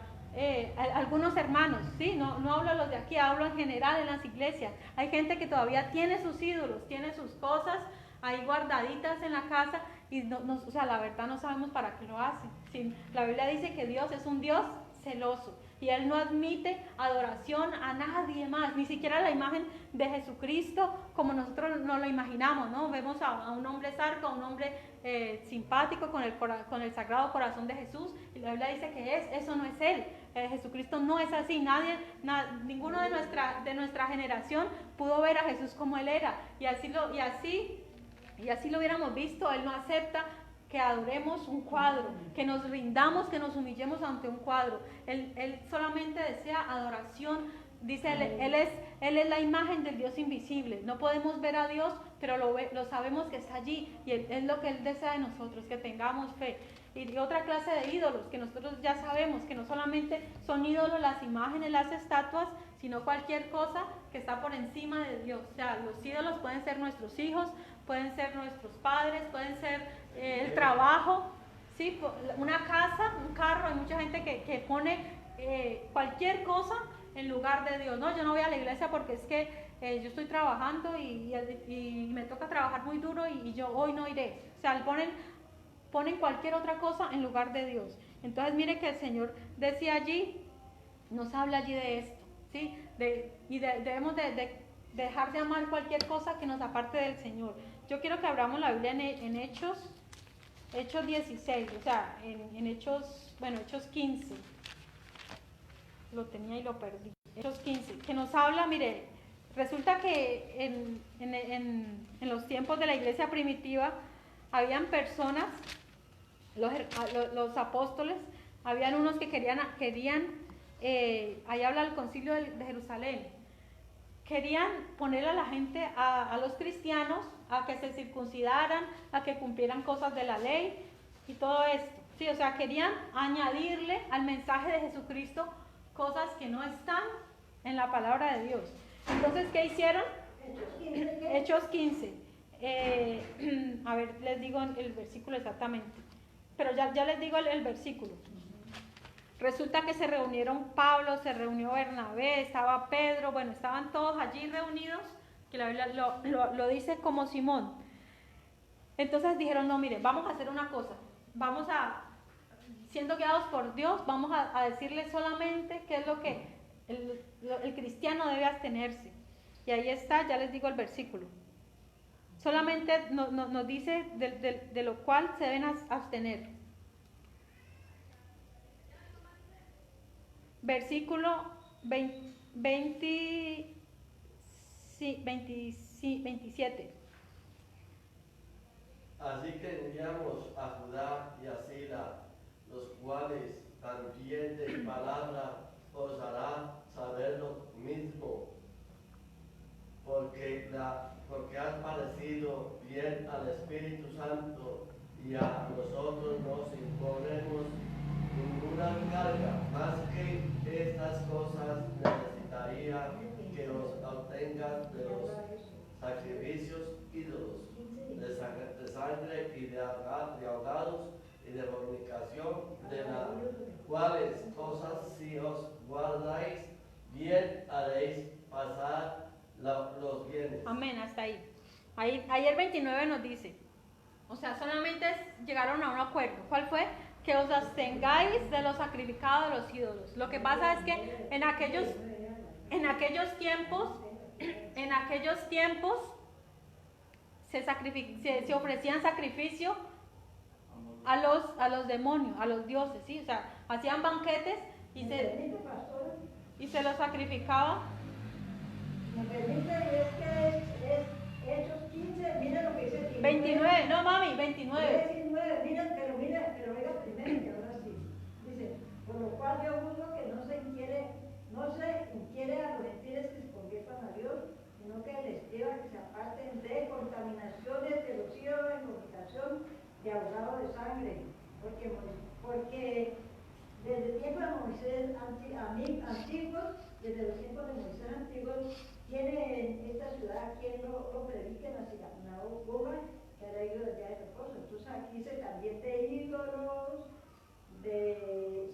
algunos hermanos, ¿sí? No hablo de los de aquí, hablo en general en las iglesias. Hay gente que todavía tiene sus ídolos, tiene sus cosas ahí guardaditas en la casa, y o sea, la verdad no sabemos para qué lo hacen. ¿Sí? La Biblia dice que Dios es un Dios celoso, y Él no admite adoración a nadie más, ni siquiera la imagen de Jesucristo como nosotros nos lo imaginamos, ¿no? Vemos a un hombre zarco, a un hombre simpático con el Sagrado Corazón de Jesús, y la Biblia dice que eso no es Él. Jesucristo no es así. Ninguno de nuestra generación pudo ver a Jesús como Él era, y así lo hubiéramos visto. Él no acepta que adoremos un cuadro, que nos rindamos, que nos humillemos ante un cuadro. Él solamente desea adoración. Dice, él es la imagen del Dios invisible. No podemos ver a Dios, pero lo sabemos que está allí, y es lo que Él desea de nosotros, que tengamos fe. Y otra clase de ídolos, que nosotros ya sabemos que no solamente son ídolos las imágenes, las estatuas, sino cualquier cosa que está por encima de Dios. O sea, los ídolos pueden ser nuestros hijos, pueden ser nuestros padres, pueden ser el trabajo, ¿sí? Una casa, un carro. Hay mucha gente que pone cualquier cosa en lugar de Dios. No, yo no voy a la iglesia porque es que yo estoy trabajando y me toca trabajar muy duro, y yo hoy no iré. O sea, ponen cualquier otra cosa en lugar de Dios. Entonces mire que el Señor decía allí, nos habla allí de esto, ¿sí? Debemos de dejar de amar cualquier cosa que nos aparte del Señor. Yo quiero que abramos la Biblia en Hechos 16, o sea, en Hechos 15. Lo tenía y lo perdí. Hechos 15, que nos habla, mire, resulta que en los tiempos de la iglesia primitiva habían personas, los apóstoles, habían unos que querían, ahí habla el concilio de Jerusalén, querían poner a la gente, a los cristianos, a que se circuncidaran, a que cumplieran cosas de la ley y todo esto, ¿sí? O sea, querían añadirle al mensaje de Jesucristo cosas que no están en la palabra de Dios. Entonces, ¿qué hicieron? Hechos 15. A ver, les digo el versículo exactamente, pero ya les digo el versículo. Resulta que se reunieron Pablo, se reunió Bernabé, estaba Pedro, bueno, estaban todos allí reunidos, que la Biblia lo dice como Simón. Entonces dijeron, no, miren, vamos a hacer una cosa, siendo guiados por Dios, vamos a decirles solamente qué es lo que el cristiano debe abstenerse. Y ahí está, ya les digo el versículo. Solamente nos dice de lo cual se deben abstener. Versículo 27. Así que enviamos a Judá y a Sila, los cuales también de palabra os hará saber lo mismo, porque han parecido bien al Espíritu Santo, y a nosotros nos imponemos ninguna carga, más que estas cosas necesitaría que os abstengas de los sacrificios ídolos, de sangre y de ahogados y de fornicación, de las cuales cosas si os guardáis, bien haréis pasar los bienes. Amén, hasta ahí. Ahí el 29 nos dice, o sea, solamente llegaron a un acuerdo. ¿Cuál fue? Que os abstengáis de lo sacrificado de los ídolos. Lo que pasa es que en aquellos tiempos se ofrecían sacrificio a los demonios, a los dioses, ¿sí? O sea, hacían banquetes y se los sacrificaban. Me permite, es que Hechos 15, miren lo que dice 29, no mami, 29. 19, miren, pero oiga primero, que ahora sí. Dice, por lo cual yo juzgo que no se inquiere a los gentiles que se conviertan a Dios, sino que les lleva que se aparten de contaminaciones, de los ídolos, de fornicación, de ahogado de sangre. Porque desde el tiempo de Moisés antiguos, desde los tiempos de Moisés antiguos, tiene en esta ciudad quien lo predique en la sinagoga, que era ido de día de reposo. Entonces aquí dice también de ídolos, de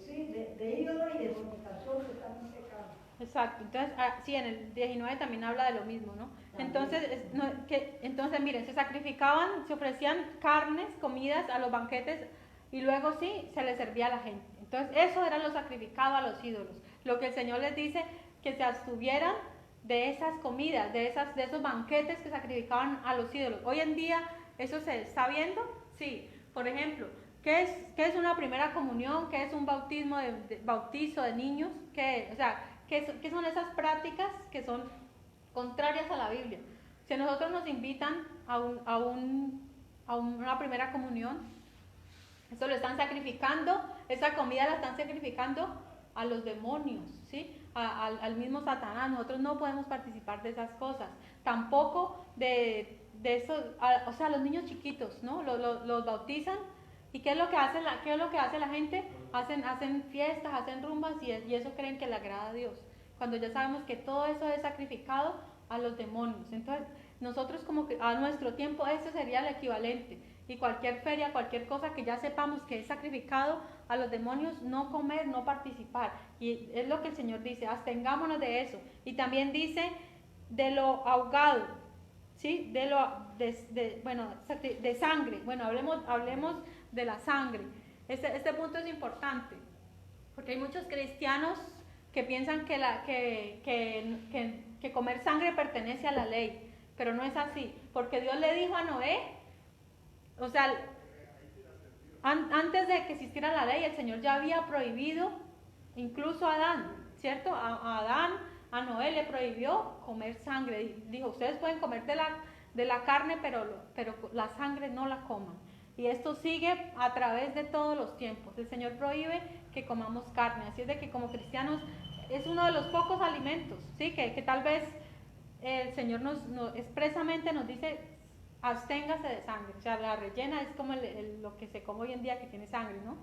ídolos y de fornicación que están en pecado. Exacto, entonces sí, en el 19 también habla de lo mismo, ¿no? Entonces miren, se sacrificaban, se ofrecían carnes, comidas a los banquetes y luego sí, se les servía a la gente. Entonces eso era lo sacrificado a los ídolos. Lo que el Señor les dice, que se abstuvieran de esas comidas, de esos banquetes que sacrificaban a los ídolos. Hoy en día, ¿eso se está viendo? Sí. Por ejemplo, ¿qué es una primera comunión? ¿Qué es un bautizo de niños? ¿Qué son esas prácticas que son contrarias a la Biblia? Si a nosotros nos invitan a una primera comunión, eso lo están sacrificando, esa comida la están sacrificando a los demonios, ¿sí? Al mismo Satanás. Nosotros no podemos participar de esas cosas. Tampoco de eso, o sea, los niños chiquitos, ¿no? Los bautizan. ¿Y qué es lo que hace la gente? Hacen fiestas, hacen rumbas y eso creen que le agrada a Dios. Cuando ya sabemos que todo eso es sacrificado a los demonios. Entonces, nosotros como que a nuestro tiempo ese sería el equivalente. Y cualquier feria, cualquier cosa que ya sepamos que es sacrificado a los demonios, no comer, no participar. Y es lo que el Señor dice, abstengámonos de eso. Y también dice de lo ahogado, ¿sí? De sangre. Bueno, hablemos de la sangre. Este punto es importante, porque hay muchos cristianos que piensan que comer sangre pertenece a la ley, pero no es así, porque Dios le dijo a Noé, o sea, antes de que existiera la ley, el Señor ya había prohibido, incluso a Adán, ¿cierto? A Adán, a Noé le prohibió comer sangre. Dijo, ustedes pueden comer de la carne, pero la sangre no la coman. Y esto sigue a través de todos los tiempos. El Señor prohíbe que comamos carne. Así es de que como cristianos es uno de los pocos alimentos, ¿sí? Que tal vez el Señor expresamente nos dice, absténgase de sangre. O sea, la rellena es como lo que se come hoy en día que tiene sangre, ¿no?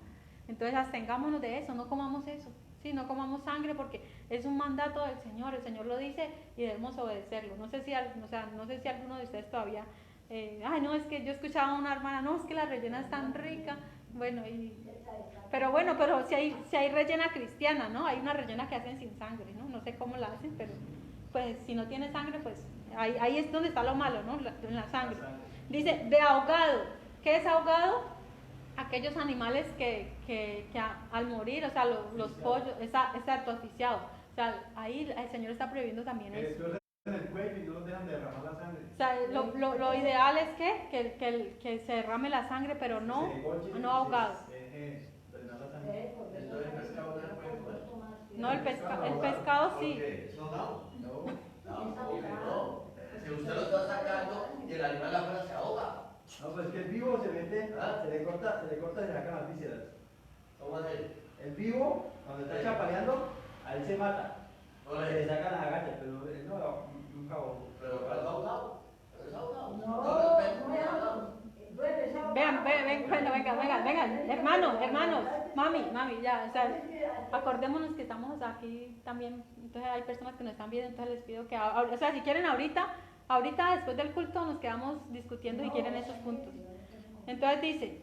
Entonces abstengámonos de eso, no comamos eso. Sí, no comamos sangre porque es un mandato del Señor, el Señor lo dice y debemos obedecerlo. No sé si alguno de ustedes todavía, no, es que yo escuchaba a una hermana, no, es que la rellena es tan rica. Bueno, pero si hay rellena cristiana, ¿no? Hay una rellena que hacen sin sangre, ¿no? No sé cómo la hacen, pero pues si no tiene sangre, pues ahí es donde está lo malo, ¿no? En la sangre. Dice, de ahogado. ¿Qué es ahogado? Aquellos animales que al morir, o sea, los pollos, exacto, asfixiados. O sea, ahí el Señor está prohibiendo también eso. En el cuello y no los dejan de derramar la sangre. O sea, lo ideal es que se derrame la sangre, pero no ahogado. Entonces el pescado no es bueno. No, el pescado sí. No. Si usted lo está sacando y el animal afuera se ahoga. No, pues que el vivo se mete, se le corta y se sacan las vísceras. ¿Cómo es? El vivo, cuando está chapaleando, ahí se mata. Se le sacan las agallas, pero no, nunca ahogo. Pero es ahogado. Es ahogado. Vengan, hermanos, mami, ya, o sea, acordémonos que estamos aquí también, entonces hay personas que nos están viendo, entonces les pido que, o sea, si quieren ahorita después del culto nos quedamos discutiendo si quieren esos puntos. Entonces dice,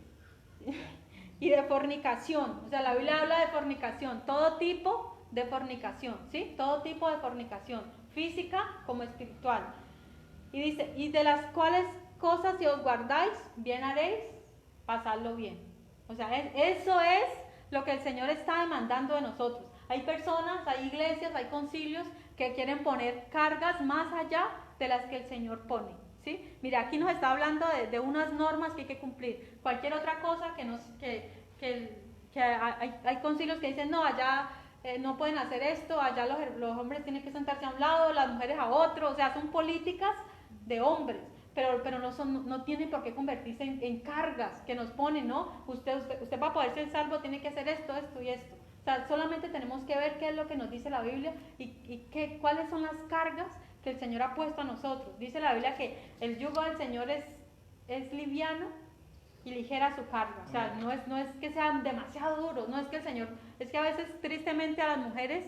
y de fornicación, o sea, la Biblia habla de fornicación, todo tipo de fornicación, ¿sí? Todo tipo de fornicación, física como espiritual. Y dice, y de las cuales cosas si os guardáis, bien haréis, pasadlo bien. O sea, eso es lo que el Señor está demandando de nosotros. Hay personas, hay iglesias, hay concilios que quieren poner cargas más allá de las que el Señor pone, ¿sí? Mira, aquí nos está hablando de unas normas que hay que cumplir. Cualquier otra cosa hay concilios que dicen, no, allá no pueden hacer esto, allá los hombres tienen que sentarse a un lado, las mujeres a otro, o sea, son políticas de hombres, pero no tienen por qué convertirse en cargas que nos ponen, ¿no? Usted para poder ser salvo tiene que hacer esto, esto y esto. O sea, solamente tenemos que ver qué es lo que nos dice la Biblia y cuáles son las cargas que el Señor ha puesto a nosotros. Dice la Biblia que el yugo del Señor es liviano y ligera su carga. O sea, no es que sean demasiado duros, no es que el Señor, es que a veces tristemente a las mujeres,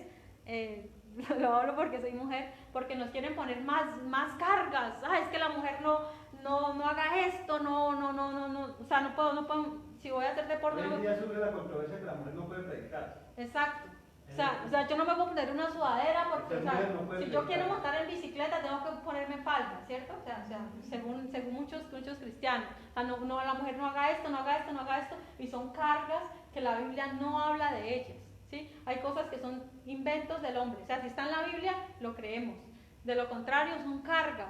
lo hablo porque soy mujer, porque nos quieren poner más cargas. Es que la mujer no haga esto, no, o sea, no puedo, si voy a hacer deporte. Hoy en día surge la controversia que la mujer no puede predicar. Exacto. O sea, yo no me puedo poner una sudadera porque, o sea, si yo quiero montar en bicicleta tengo que ponerme falda, ¿cierto? O sea, según muchos cristianos. O sea, no, la mujer no haga esto, no haga esto, no haga esto, y son cargas que la Biblia no habla de ellas, ¿sí? Hay cosas que son inventos del hombre. O sea, si está en la Biblia, lo creemos. De lo contrario, son cargas,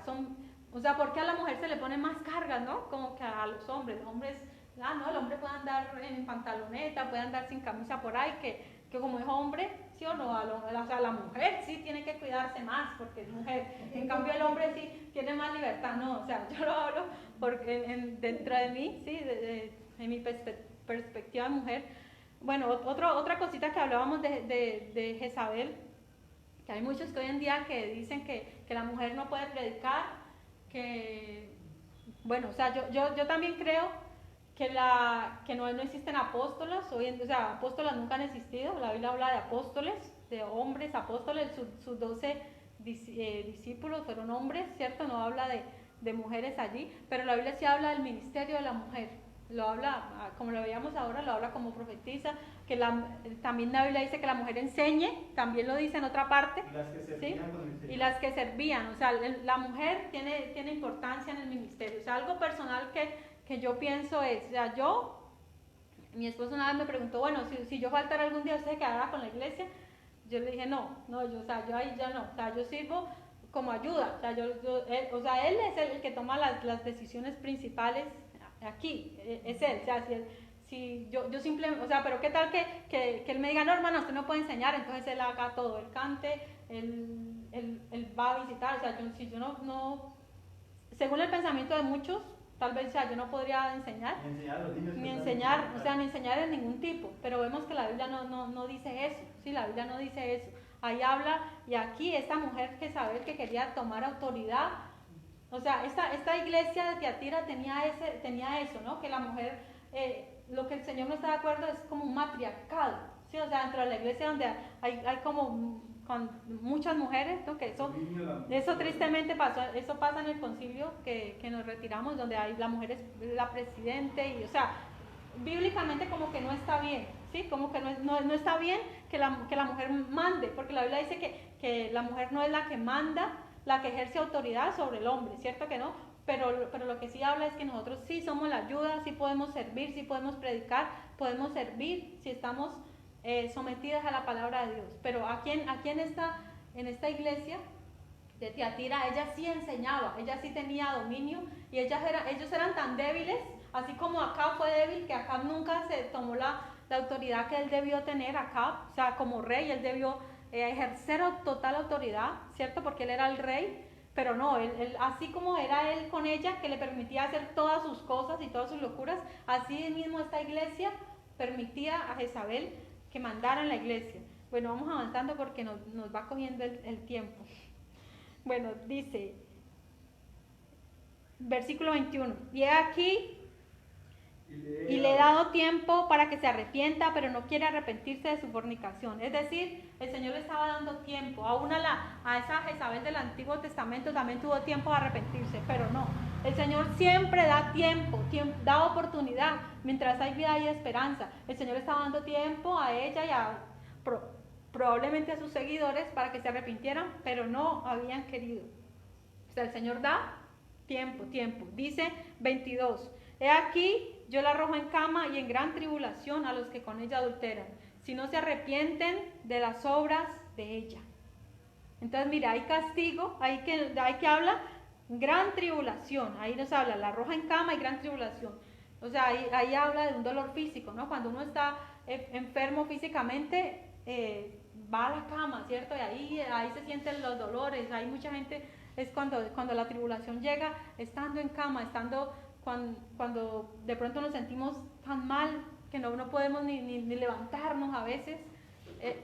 o sea, ¿por qué a la mujer se le ponen más cargas, no? Como que a los hombres. Los hombres, no, el hombre puede andar en pantaloneta, puede andar sin camisa por ahí, que como es hombre, ¿sí o no? O sea, la mujer sí tiene que cuidarse más porque es mujer. En cambio, el hombre sí tiene más libertad. No, o sea, yo lo hablo porque dentro de mí, sí, en mi perspectiva de mujer. Bueno, otra cosita que hablábamos de Jezabel, que hay muchos que hoy en día que dicen que la mujer no puede predicar, bueno, o sea, yo también creo que no existen apóstolas, o sea, apóstolas nunca han existido. La Biblia habla de apóstoles, de hombres apóstoles, sus 12 discípulos fueron hombres, ¿cierto? No habla de mujeres allí, pero la Biblia sí habla del ministerio de la mujer. Lo habla, como lo veíamos ahora, lo habla como profetiza, que también la Biblia dice que la mujer enseñe, también lo dice en otra parte. Y las que servían, ¿sí? Y las que servían, o sea, la mujer tiene importancia en el ministerio. O sea, algo personal que yo pienso es, o sea, mi esposo una vez me preguntó, bueno, si yo faltara algún día, ¿usted se quedará con la iglesia? Yo le dije, no, yo ahí ya no, o sea, yo sirvo como ayuda, o sea, él es el que toma las decisiones principales aquí, es él, o sea, si yo simplemente, o sea, pero qué tal que él me diga, no, hermano, usted no puede enseñar, entonces él haga todo, él cante, él va a visitar, o sea, si yo no, según el pensamiento de muchos, tal vez, o sea, yo no podría enseñar, Ni enseñar a los niños, ni enseñar de ningún tipo, pero vemos que la Biblia no dice eso, sí, la Biblia no dice eso. Ahí habla, y aquí esta mujer Jezabel que quería tomar autoridad, o sea, esta iglesia de Tiatira tenía eso, ¿no? Que la mujer, lo que el Señor no está de acuerdo es como un matriarcado, ¿sí? O sea, dentro de la iglesia donde hay como con muchas mujeres, ¿no? Que eso tristemente pasó, eso pasa en el concilio que nos retiramos, donde la mujer es la presidente, y o sea, bíblicamente como que no está bien, ¿sí? Como que no está bien que la mujer mande, porque la Biblia dice que la mujer no es la que manda, la que ejerce autoridad sobre el hombre, ¿cierto que no? Pero lo que sí habla es que nosotros sí somos la ayuda, sí podemos servir, sí podemos predicar, podemos servir si estamos sometidas a la palabra de Dios. Pero aquí en esta iglesia de Tiatira, ella sí enseñaba, ella sí tenía dominio, y ellos eran tan débiles, así como Acab fue débil, que Acab nunca se tomó la autoridad que él debió tener, Acab, o sea, como rey, él debió ejercer total autoridad, ¿cierto? Porque él era el rey, pero no, él, así como era él con ella, que le permitía hacer todas sus cosas y todas sus locuras, así mismo esta iglesia permitía a Jezabel que mandara en la iglesia. Bueno, vamos avanzando porque nos va cogiendo el tiempo. Bueno, dice, versículo 21, y he aquí, y le he dado tiempo para que se arrepienta, pero no quiere arrepentirse de su fornicación. Es decir, el Señor le estaba dando tiempo. Aún a esa Jezabel del Antiguo Testamento también tuvo tiempo de arrepentirse, pero no. El Señor siempre da tiempo, da oportunidad. Mientras hay vida hay esperanza. El Señor estaba dando tiempo a ella y probablemente a sus seguidores para que se arrepintieran, pero no habían querido. O sea, el Señor da tiempo. Dice 22, he aquí, yo la arrojo en cama y en gran tribulación a los que con ella adulteran, si no se arrepienten de las obras de ella. Entonces, mira, hay castigo, hay que habla gran tribulación, ahí nos habla, la arroja en cama y gran tribulación. O sea, ahí habla de un dolor físico, ¿no? Cuando uno está enfermo físicamente, va a la cama, ¿cierto? Y ahí se sienten los dolores. Hay mucha gente es cuando la tribulación llega, estando en cama, cuando de pronto nos sentimos tan mal que no podemos ni levantarnos a veces.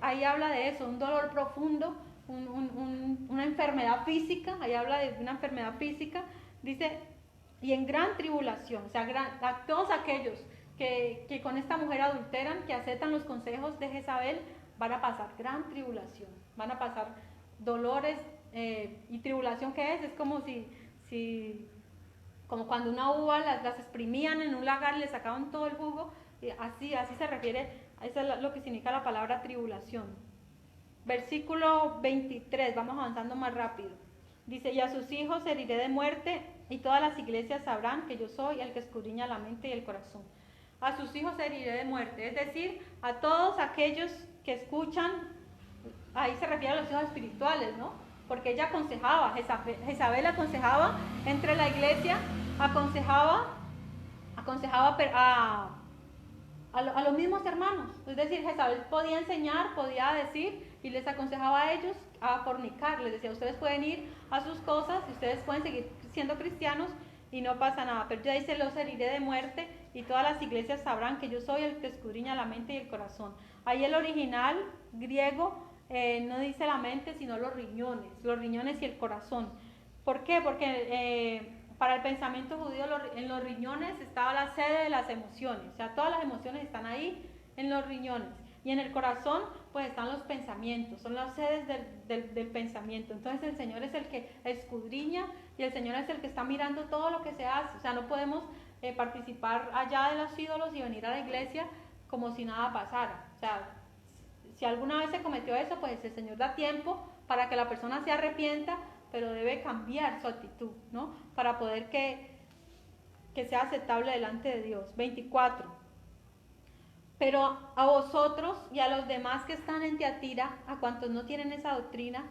Ahí habla de eso, un dolor profundo, una enfermedad física, ahí habla de una enfermedad física, dice, y en gran tribulación, o sea, a todos aquellos que con esta mujer adulteran, que aceptan los consejos de Jezabel, van a pasar gran tribulación, van a pasar dolores, y tribulación, ¿qué es? Es como como cuando una uva las exprimían en un lagar y le sacaban todo el jugo, así se refiere, eso es lo que significa la palabra tribulación. Versículo 23, vamos avanzando más rápido. Dice, y a sus hijos heriré de muerte, y todas las iglesias sabrán que yo soy el que escudriña la mente y el corazón. A sus hijos heriré de muerte, es decir, a todos aquellos que escuchan, ahí se refiere a los hijos espirituales, ¿no? Porque ella aconsejaba, Jezabel aconsejaba entre la iglesia, aconsejaba a los mismos hermanos. Es decir, Jezabel podía enseñar, podía decir, y les aconsejaba a ellos a fornicar. Les decía, ustedes pueden ir a sus cosas, y ustedes pueden seguir siendo cristianos y no pasa nada. Pero ya dice, los heriré de muerte, y todas las iglesias sabrán que yo soy el que escudriña la mente y el corazón. Ahí el original griego no dice la mente, sino los riñones y el corazón. ¿Por qué? Porque para el pensamiento judío en los riñones estaba la sede de las emociones, o sea, todas las emociones están ahí en los riñones, y en el corazón pues están los pensamientos, son las sedes del pensamiento. Entonces el Señor es el que escudriña, y el Señor es el que está mirando todo lo que se hace. O sea, no podemos participar allá de los ídolos y venir a la iglesia como si nada pasara. O sea, si alguna vez se cometió eso, pues el Señor da tiempo para que la persona se arrepienta, pero debe cambiar su actitud, ¿no? Para poder que sea aceptable delante de Dios. 24. Pero a vosotros y a los demás que están en Tiatira, a cuantos no tienen esa doctrina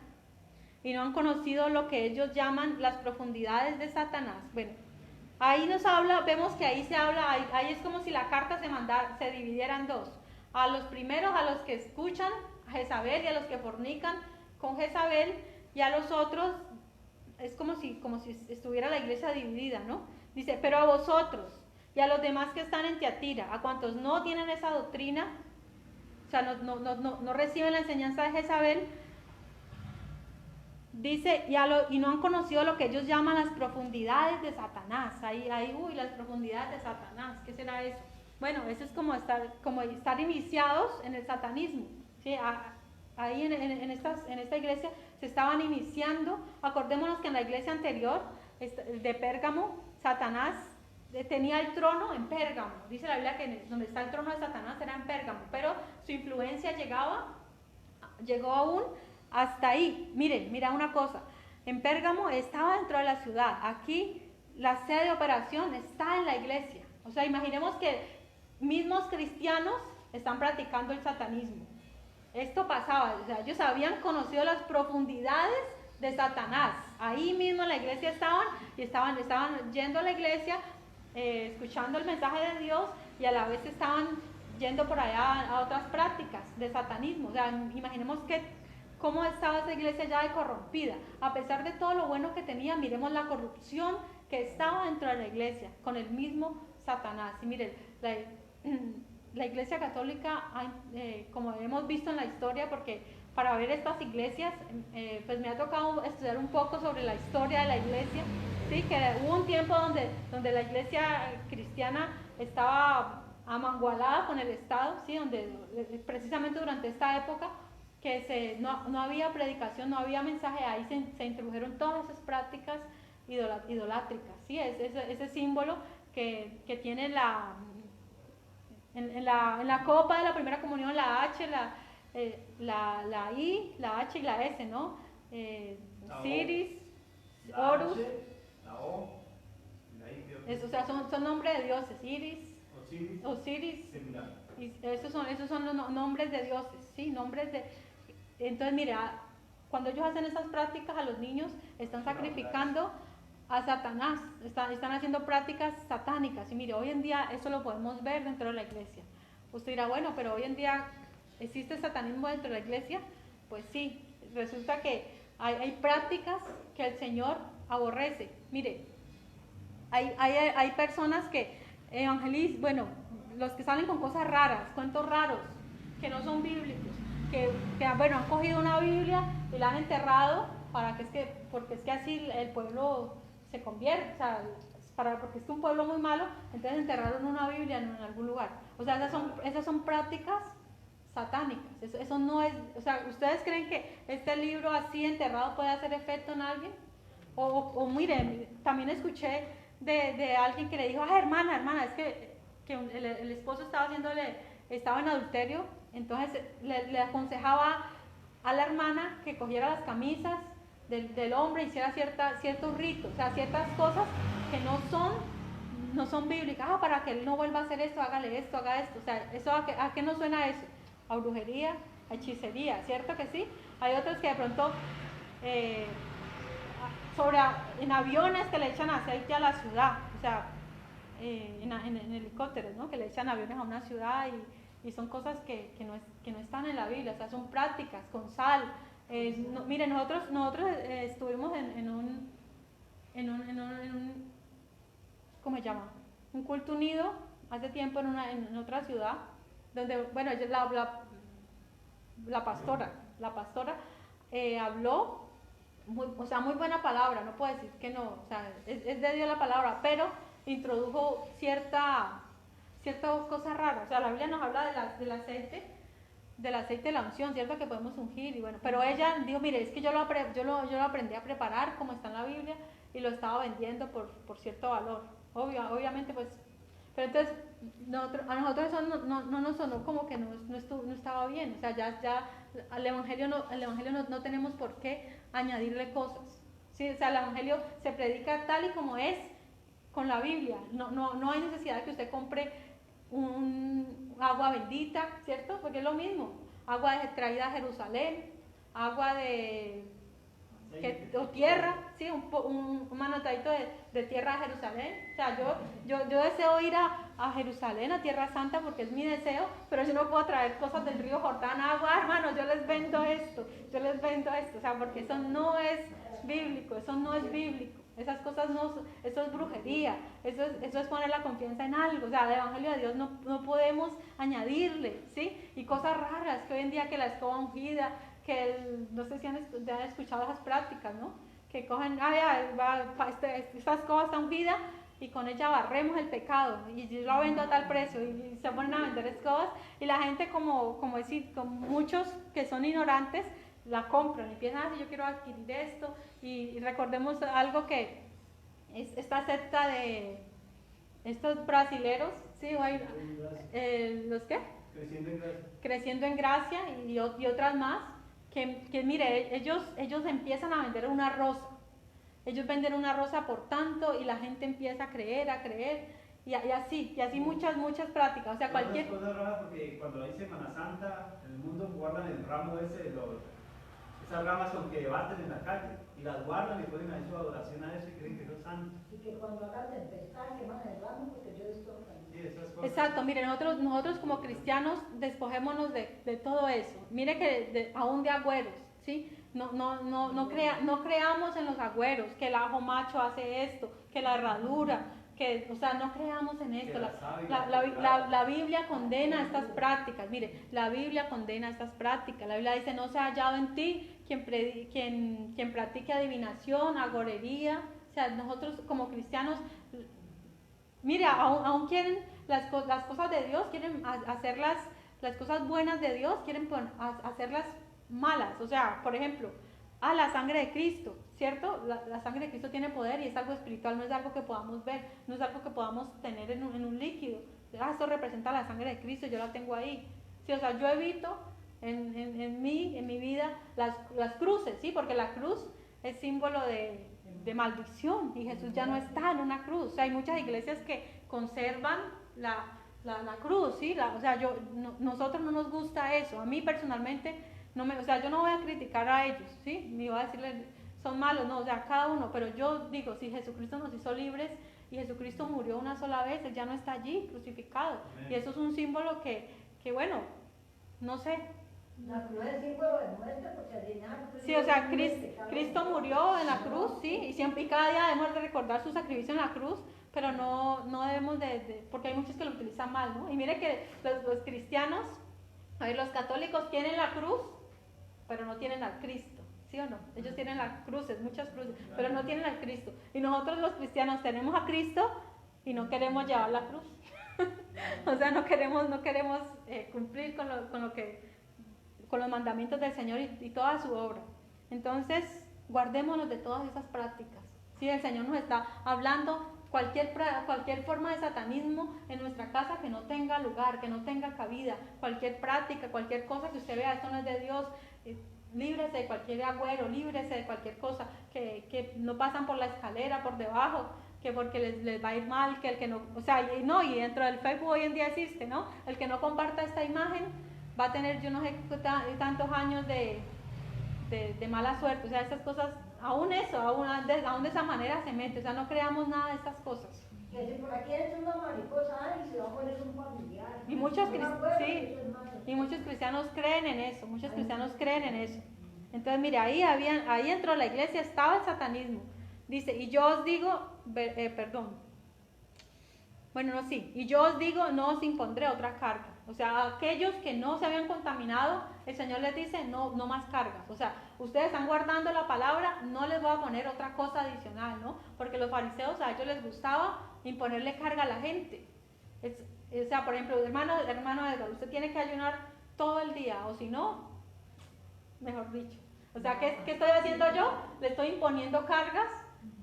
y no han conocido lo que ellos llaman las profundidades de Satanás. Bueno, ahí nos habla, vemos que ahí se habla, ahí es como si la carta se dividiera en dos. A los primeros, a los que escuchan a Jezabel y a los que fornican con Jezabel, y a los otros es como si estuviera la iglesia dividida, ¿no? Dice, pero a vosotros y a los demás que están en Tiatira, a cuantos no tienen esa doctrina, o sea, no reciben la enseñanza de Jezabel, dice, y no han conocido lo que ellos llaman las profundidades de Satanás. Ahí, las profundidades de Satanás, ¿qué será eso? Bueno, eso es como estar iniciados en el satanismo, ¿sí? Ahí en esta iglesia se estaban iniciando. Acordémonos que en la iglesia anterior, de Pérgamo, Satanás tenía el trono en Pérgamo. Dice la Biblia que donde está el trono de Satanás era en Pérgamo, pero su influencia llegó aún hasta ahí. Mira una cosa, en Pérgamo estaba dentro de la ciudad, aquí la sede de operación está en la iglesia. O sea, imaginemos que mismos cristianos están practicando el satanismo. Esto pasaba, o sea, ellos habían conocido las profundidades de Satanás. Ahí mismo en la iglesia estaban yendo a la iglesia, escuchando el mensaje de Dios, y a la vez estaban yendo por allá a otras prácticas de satanismo. O sea, imaginemos cómo estaba esa iglesia ya de corrompida. A pesar de todo lo bueno que tenía, miremos la corrupción que estaba dentro de la iglesia con el mismo Satanás. Y miren, la iglesia católica, como hemos visto en la historia, porque para ver estas iglesias, pues me ha tocado estudiar un poco sobre la historia de la iglesia, ¿sí? Que hubo un tiempo donde la iglesia cristiana estaba amangualada con el Estado, ¿sí? Donde precisamente durante esta época que no había predicación, no había mensaje, ahí se introdujeron todas esas prácticas idolátricas, ¿sí? Ese símbolo que tiene en la copa de la primera comunión, la H, la I, la H y la S, ¿no? Ciris, Horus, la O, la I, o sea, son nombres de dioses, Iris, Osiris, y esos son los nombres de dioses, ¿sí? Entonces, mira, cuando ellos hacen esas prácticas a los niños, están sacrificando a Satanás, están haciendo prácticas satánicas. Y mire, hoy en día eso lo podemos ver dentro de la iglesia. Usted dirá, bueno, pero hoy en día ¿existe satanismo dentro de la iglesia? Pues sí, resulta que hay prácticas que el Señor aborrece. Mire, hay personas que evangelizan, bueno, los que salen con cosas raras, cuentos raros, que no son bíblicos, bueno, han cogido una Biblia y la han enterrado porque es que así el pueblo se convierte, o sea, porque es que un pueblo muy malo, entonces enterraron una Biblia en algún lugar. O sea, esas son prácticas satánicas. Eso no es, o sea, ¿ustedes creen que este libro así enterrado puede hacer efecto en alguien? O miren, también escuché de alguien que le dijo, hermana, es que el esposo estaba en adulterio, entonces le aconsejaba a la hermana que cogiera las camisas del hombre, hiciera ciertos ritos, o sea, ciertas cosas que no son bíblicas. Para que él no vuelva a hacer esto, hágale esto, haga esto. O sea, ¿a qué nos suena eso? A brujería, a hechicería, ¿cierto que sí? Hay otros que de pronto en aviones que le echan aceite a la ciudad, o sea, en helicópteros, ¿no? Que le echan aviones a una ciudad y son cosas que no están en la Biblia, o sea, son prácticas con sal. Miren, nosotros estuvimos en un ¿cómo se llama? Un culto unido hace tiempo en otra ciudad, donde, bueno, la pastora habló, muy buena palabra, no puedo decir que no, o sea, es de Dios la palabra, pero introdujo cierta cosa rara. O sea, la Biblia nos habla del aceite de la unción, ¿cierto? Que podemos ungir, y bueno, pero ella dijo, mire, es que yo lo aprendí a preparar como está en la Biblia y lo estaba vendiendo por cierto valor. Obviamente, pues, pero entonces a nosotros eso no nos sonó como que no estaba bien. O sea, ya al evangelio no tenemos por qué añadirle cosas, ¿sí? O sea, el evangelio se predica tal y como es con la Biblia. No hay necesidad de que usted compre un agua bendita, ¿cierto? Porque es lo mismo, agua traída a Jerusalén, agua o tierra, ¿sí? Un manotadito de tierra a Jerusalén. O sea, yo deseo ir a Jerusalén, a Tierra Santa, porque es mi deseo, pero yo no puedo traer cosas del río Jordán, agua, hermanos, yo les vendo esto, o sea, porque eso no es bíblico. Esas cosas eso es brujería, eso es poner la confianza en algo. O sea, al Evangelio de Dios no podemos añadirle, ¿sí? Y cosas raras, que hoy en día que la escoba ungida, no sé si han escuchado esas prácticas, ¿no? Que cogen, esta escoba está ungida y con ella barremos el pecado y yo la vendo a tal precio, y se ponen a vender escobas y la gente como muchos que son ignorantes la compran y piensan, yo quiero adquirir esto. Y recordemos algo que es esta secta de estos brasileros, ¿sí? ¿Los qué? Creciendo en Gracia y otras más, que mire, ellos empiezan a vender una rosa. Ellos venden una rosa por tanto y la gente empieza a creer y así muchas prácticas. O sea, cualquier cosa rara, porque cuando hay Semana Santa, en el mundo guardan el ramo ese, esas ramas con que baten en la calle, y las guardan y ponen ahí su adoración a eso y creen que eso es santo. Y que cuando hagan tempestad queman el ramo, porque yo he visto Sí, esas cosas. Exacto, mire, nosotros como cristianos despojémonos de todo eso. Mire que aún de agüeros, ¿sí? No creamos en los agüeros, que el ajo macho hace esto, que la herradura, o sea, no creamos en esto. La Biblia condena estas prácticas. Mire, la Biblia condena estas prácticas. La Biblia dice, no se ha hallado en ti quien practique adivinación, agorería. O sea, nosotros como cristianos, mire, aún quieren las cosas de Dios, quieren hacer las cosas buenas de Dios, quieren hacerlas malas. O sea, por ejemplo, la sangre de Cristo, ¿cierto? La sangre de Cristo tiene poder y es algo espiritual, no es algo que podamos ver, no es algo que podamos tener en un líquido. Esto representa la sangre de Cristo, yo la tengo ahí. Sí, o sea, yo evito en mi vida las cruces, ¿sí? Porque la cruz es símbolo de maldición y Jesús ya no está en una cruz. O sea, hay muchas iglesias que conservan la cruz, ¿sí? O sea, nosotros no nos gusta eso. A mí personalmente, o sea, yo no voy a criticar a ellos, ¿sí? Ni voy a decirles, son malos, no, o sea, cada uno. Pero yo digo, si Jesucristo nos hizo libres y Jesucristo murió una sola vez, Él ya no está allí crucificado. Amén. Y eso es un símbolo que bueno, no sé, La cruz es símbolo de muerte porque al final... Sí, o sea, Cristo murió en la cruz, sí, y siempre y cada día debemos de recordar su sacrificio en la cruz, pero no debemos porque hay muchos que lo utilizan mal, ¿no? Y mire que los cristianos, a ver, los católicos tienen la cruz, pero no tienen al Cristo, ¿sí o no? Ellos tienen las cruces, muchas cruces, pero no tienen al Cristo. Y nosotros los cristianos tenemos a Cristo y no queremos llevar la cruz. O sea, no queremos cumplir con los mandamientos del Señor y toda su obra. Entonces, guardémonos de todas esas prácticas. Si el Señor nos está hablando, cualquier forma de satanismo en nuestra casa que no tenga lugar, que no tenga cabida, cualquier práctica, cualquier cosa que usted vea, esto no es de Dios, líbrese de cualquier agüero, líbrese de cualquier cosa, que no pasan por la escalera, por debajo, que porque les va a ir mal, que el que no, o sea, y dentro del Facebook hoy en día existe, ¿no? El que no comparta esta imagen va a tener, yo no sé tantos años de mala suerte, o sea, estas cosas, aún de esa manera se mete, o sea, no creamos nada de estas cosas. Que si por aquí es una mariposa y se va a poner un familiar. Y muchos cristianos creen en eso, Entonces, mire, ahí dentro de la iglesia estaba el satanismo. Dice, y yo os digo, y yo os digo, no os impondré otra carga. O sea, aquellos que no se habían contaminado, el Señor les dice, no más cargas. O sea, ustedes están guardando la palabra, no les voy a poner otra cosa adicional, ¿no? Porque los fariseos, a ellos les gustaba imponerle carga a la gente. O sea, por ejemplo, hermano Edgar, usted tiene que ayunar todo el día, o si no, mejor dicho. O sea, ¿qué estoy haciendo yo? Le estoy imponiendo cargas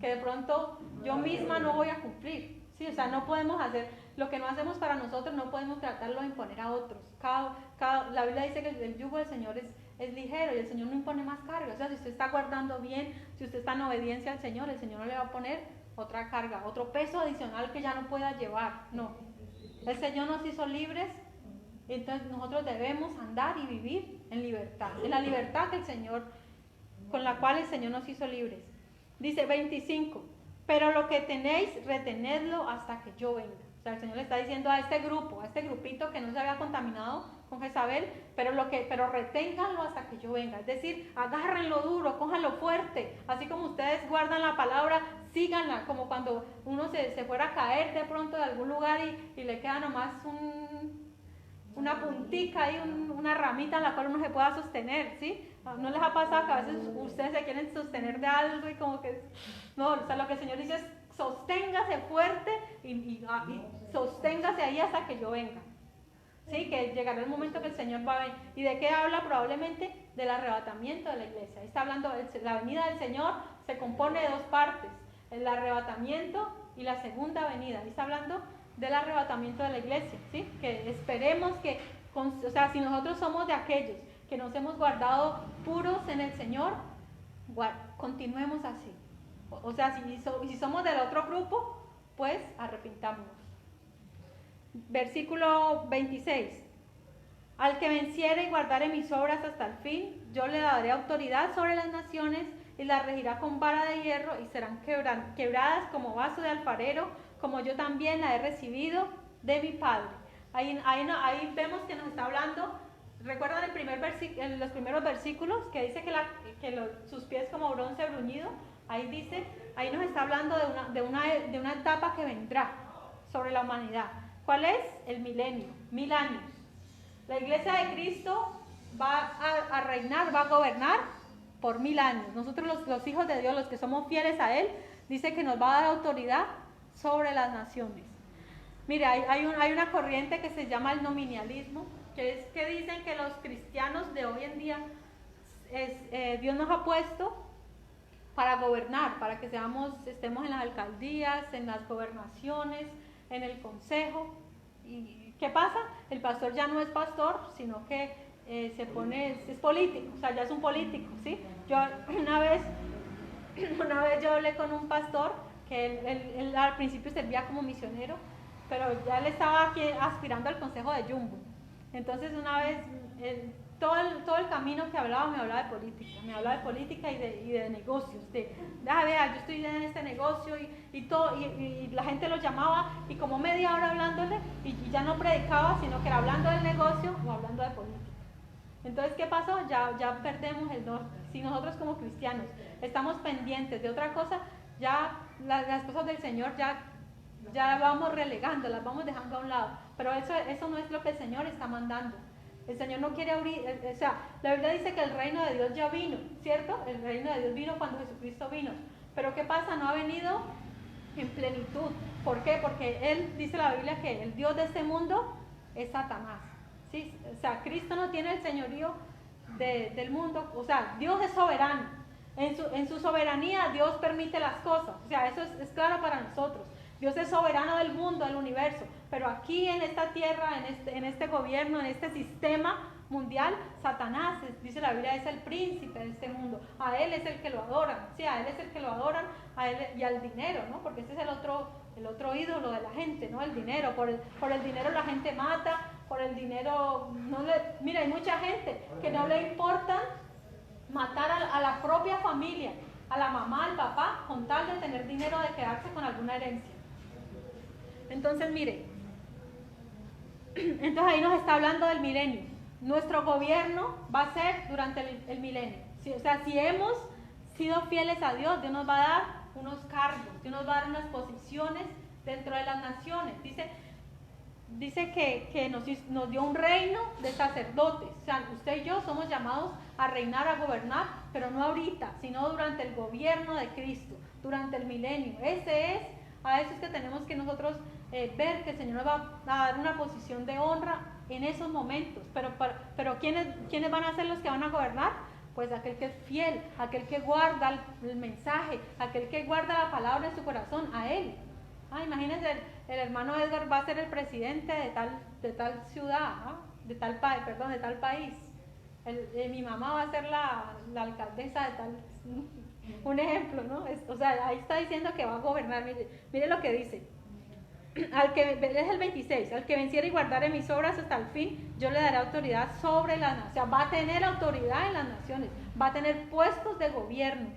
que de pronto yo misma no voy a cumplir. Sí, o sea, no podemos hacer lo que no hacemos para nosotros, no podemos tratarlo de imponer a otros. La Biblia dice que el yugo del Señor es ligero y el Señor no impone más carga. O sea, si usted está guardando bien, si usted está en obediencia al Señor, el Señor no le va a poner otra carga, otro peso adicional que ya no pueda llevar. No. El Señor nos hizo libres, entonces nosotros debemos andar y vivir en libertad, en la libertad con la cual el Señor nos hizo libres. Dice 25, pero lo que tenéis, retenedlo hasta que yo venga. O sea, el Señor le está diciendo a este grupito que no se había contaminado con Jezabel, pero reténganlo hasta que yo venga. Es decir, agárrenlo duro, cójanlo fuerte. Así como ustedes guardan la palabra, síganla, como cuando uno se fuera a caer de pronto de algún lugar y le queda nomás una puntica ahí, una ramita en la cual uno se pueda sostener, ¿sí? ¿No les ha pasado que a veces ustedes se quieren sostener de algo y como que... No, o sea, lo que el Señor dice es sosténgase fuerte y sosténgase ahí hasta que yo venga. Sí, que llegará el momento que el Señor va a venir. ¿Y de qué habla? Probablemente del arrebatamiento de la iglesia. Está hablando, la venida del Señor se compone de dos partes, el arrebatamiento y la segunda venida. Está hablando del arrebatamiento de la iglesia, ¿sí? Que esperemos o sea, si nosotros somos de aquellos que nos hemos guardado puros en el Señor, continuemos así. O sea, si somos del otro grupo, pues arrepintámonos. Versículo 26. Al que venciere y guardare mis obras hasta el fin, yo le daré autoridad sobre las naciones y las regirá con vara de hierro y serán quebradas como vaso de alfarero, como yo también la he recibido de mi Padre. Ahí vemos que nos está hablando. ¿Recuerdan en los primeros versículos que dice que sus pies como bronce bruñido? Ahí nos está hablando de una etapa que vendrá sobre la humanidad. ¿Cuál es? El milenio, 1000 años. La iglesia de Cristo va a reinar, va a gobernar por 1000 años. Nosotros los hijos de Dios, los que somos fieles a Él, dice que nos va a dar autoridad sobre las naciones. Mire, hay una corriente que se llama el nominalismo, que dicen que los cristianos de hoy en día, Dios nos ha puesto para gobernar, para que estemos en las alcaldías, en las gobernaciones, en el consejo. ¿Y qué pasa? El pastor ya no es pastor, sino que es político, o sea, ya es un político, ¿sí? Una vez yo hablé con un pastor que él al principio servía como misionero, pero ya él estaba aquí aspirando al consejo de Jumbo. Entonces una vez, todo el camino que hablaba me hablaba de política y de negocios, vea, yo estoy en este negocio y la gente lo llamaba y como media hora hablándole y ya no predicaba, sino que era hablando del negocio o hablando de política. Entonces, ¿qué pasó? Ya perdemos el norte. Si nosotros como cristianos estamos pendientes de otra cosa, ya las cosas del Señor ya las vamos relegando, las vamos dejando a un lado. Pero eso no es lo que el Señor está mandando. El Señor no quiere abrir, o sea, la Biblia dice que el reino de Dios ya vino, ¿cierto? El reino de Dios vino cuando Jesucristo vino. Pero ¿qué pasa? No ha venido en plenitud. ¿Por qué? Porque Él dice la Biblia que el Dios de este mundo es Satanás. ¿Sí? O sea, Cristo no tiene el señorío del mundo. O sea, Dios es soberano. En su soberanía Dios permite las cosas. O sea, eso es claro para nosotros. Dios es soberano del mundo, del universo. Pero aquí en esta tierra, en este gobierno, en este sistema mundial, Satanás, dice la Biblia, es el príncipe de este mundo. A él es el que lo adoran. Sí, a él es el que lo adoran, a él y al dinero, ¿no? Porque ese es el otro ídolo de la gente, ¿no? El dinero. Por el dinero la gente mata, por el dinero mira, hay mucha gente que no le importa matar a la propia familia, a la mamá, al papá, con tal de tener dinero, de quedarse con alguna herencia. Entonces, mire, entonces ahí nos está hablando del milenio. Nuestro gobierno va a ser durante el milenio. O sea, si hemos sido fieles a Dios, Dios nos va a dar unos cargos, Dios nos va a dar unas posiciones dentro de las naciones. Dice que nos dio un reino de sacerdotes. O sea, usted y yo somos llamados a reinar, a gobernar, pero no ahorita, sino durante el gobierno de Cristo, durante el milenio. A eso es que tenemos que nosotros ver que el Señor nos va a dar una posición de honra en esos momentos. Pero ¿quiénes van a ser los que van a gobernar? Pues aquel que es fiel, aquel que guarda el mensaje, aquel que guarda la palabra en su corazón, a Él. Imagínense, el hermano Edgar va a ser el presidente de tal ciudad, de tal país. Mi mamá va a ser la alcaldesa de tal, un ejemplo, ¿no? O sea, ahí está diciendo que va a gobernar. Mire lo que dice. Es el 26, al que venciera y guardare mis obras hasta el fin, yo le daré autoridad sobre las naciones. O sea, va a tener autoridad en las naciones, va a tener puestos de gobierno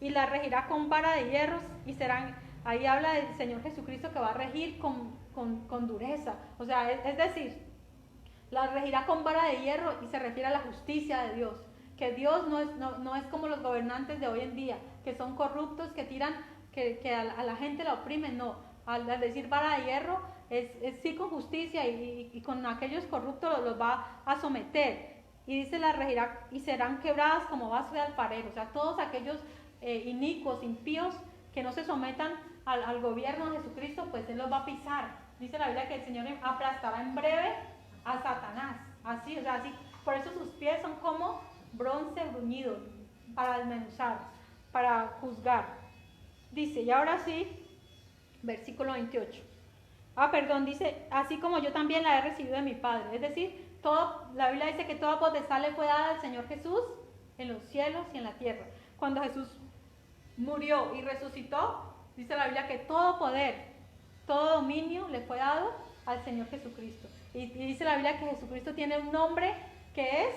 y la regirá con vara de hierros y serán, ahí habla del Señor Jesucristo que va a regir con dureza. O sea, es decir, la regirá con vara de hierro y se refiere a la justicia de Dios. Que Dios no es como los gobernantes de hoy en día, que son corruptos, que tiran, que a la gente la oprimen, no. Al decir vara de hierro, es sí con justicia y con aquellos corruptos los va a someter. Y dice, la regirá y serán quebradas como vaso de alfarero. O sea, todos aquellos inicuos, impíos, que no se sometan al gobierno de Jesucristo, pues Él los va a pisar. Dice la Biblia que el Señor aplastará en breve a Satanás. Así, o sea, así. Por eso sus pies son como bronce bruñido, para desmenuzar, para juzgar. Dice, y ahora sí, versículo 28. Dice, así como yo también la he recibido de mi Padre. Es decir, la Biblia dice que toda potestad le fue dada al Señor Jesús en los cielos y en la tierra. Cuando Jesús murió y resucitó, dice la Biblia que todo poder, todo dominio le fue dado al Señor Jesucristo. Y dice la Biblia que Jesucristo tiene un nombre que es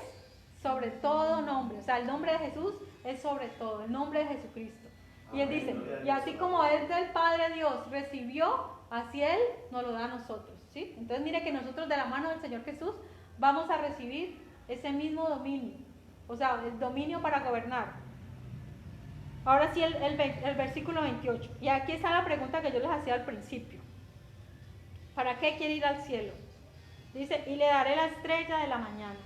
sobre todo nombre. O sea, el nombre de Jesús es sobre todo, el nombre de Jesucristo. Y Él dice, y así como Él del Padre Dios recibió, así Él nos lo da a nosotros, ¿sí? Entonces mire que nosotros de la mano del Señor Jesús vamos a recibir ese mismo dominio, o sea, el dominio para gobernar. Ahora sí el versículo 28, y aquí está la pregunta que yo les hacía al principio. ¿Para qué quiere ir al cielo? Dice, y le daré la estrella de la mañana,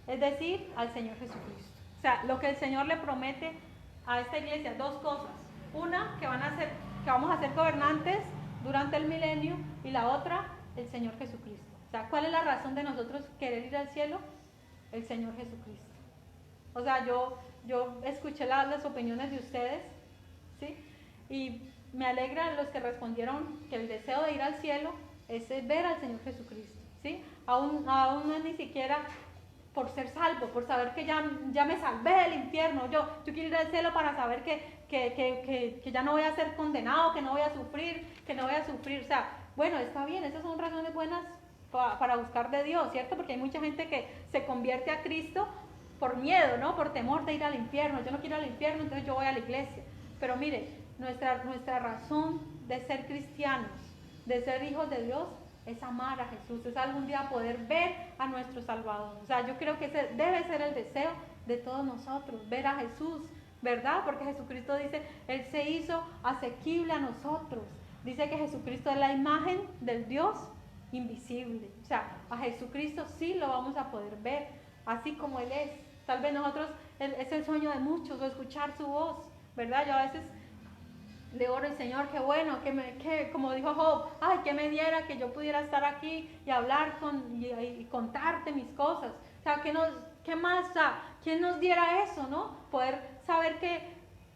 es decir, al Señor Jesucristo. O sea, lo que el Señor le promete a esta iglesia, dos cosas. Una, que vamos a ser gobernantes durante el milenio, y la otra, el Señor Jesucristo. O sea, ¿cuál es la razón de nosotros querer ir al cielo? El Señor Jesucristo. O sea, yo escuché las opiniones de ustedes, ¿sí? Y me alegra los que respondieron que el deseo de ir al cielo es ver al Señor Jesucristo, ¿sí? Aún no es ni siquiera por ser salvo, por saber que ya me salvé del infierno. Yo quiero ir al cielo para saber que ya no voy a ser condenado, que no voy a sufrir. O sea, bueno, está bien, esas son razones buenas para buscar de Dios, ¿cierto? Porque hay mucha gente que se convierte a Cristo por miedo, ¿no? Por temor de ir al infierno. Yo no quiero ir al infierno, entonces yo voy a la iglesia. Pero mire, nuestra razón de ser cristianos, de ser hijos de Dios, es amar a Jesús, es algún día poder ver a nuestro Salvador. O sea, yo creo que ese debe ser el deseo de todos nosotros, ver a Jesús, ¿verdad? Porque Jesucristo dice, Él se hizo asequible a nosotros. Dice que Jesucristo es la imagen del Dios invisible. O sea, a Jesucristo sí lo vamos a poder ver, así como Él es. Tal vez nosotros, es el sueño de muchos, o escuchar su voz, ¿verdad? Yo a veces le oro al Señor, qué bueno, que como dijo Job, ay, que me diera que yo pudiera estar aquí y hablar y contarte mis cosas. O sea, ¿qué más? O sea, ¿quién nos diera eso, no? Poder saber que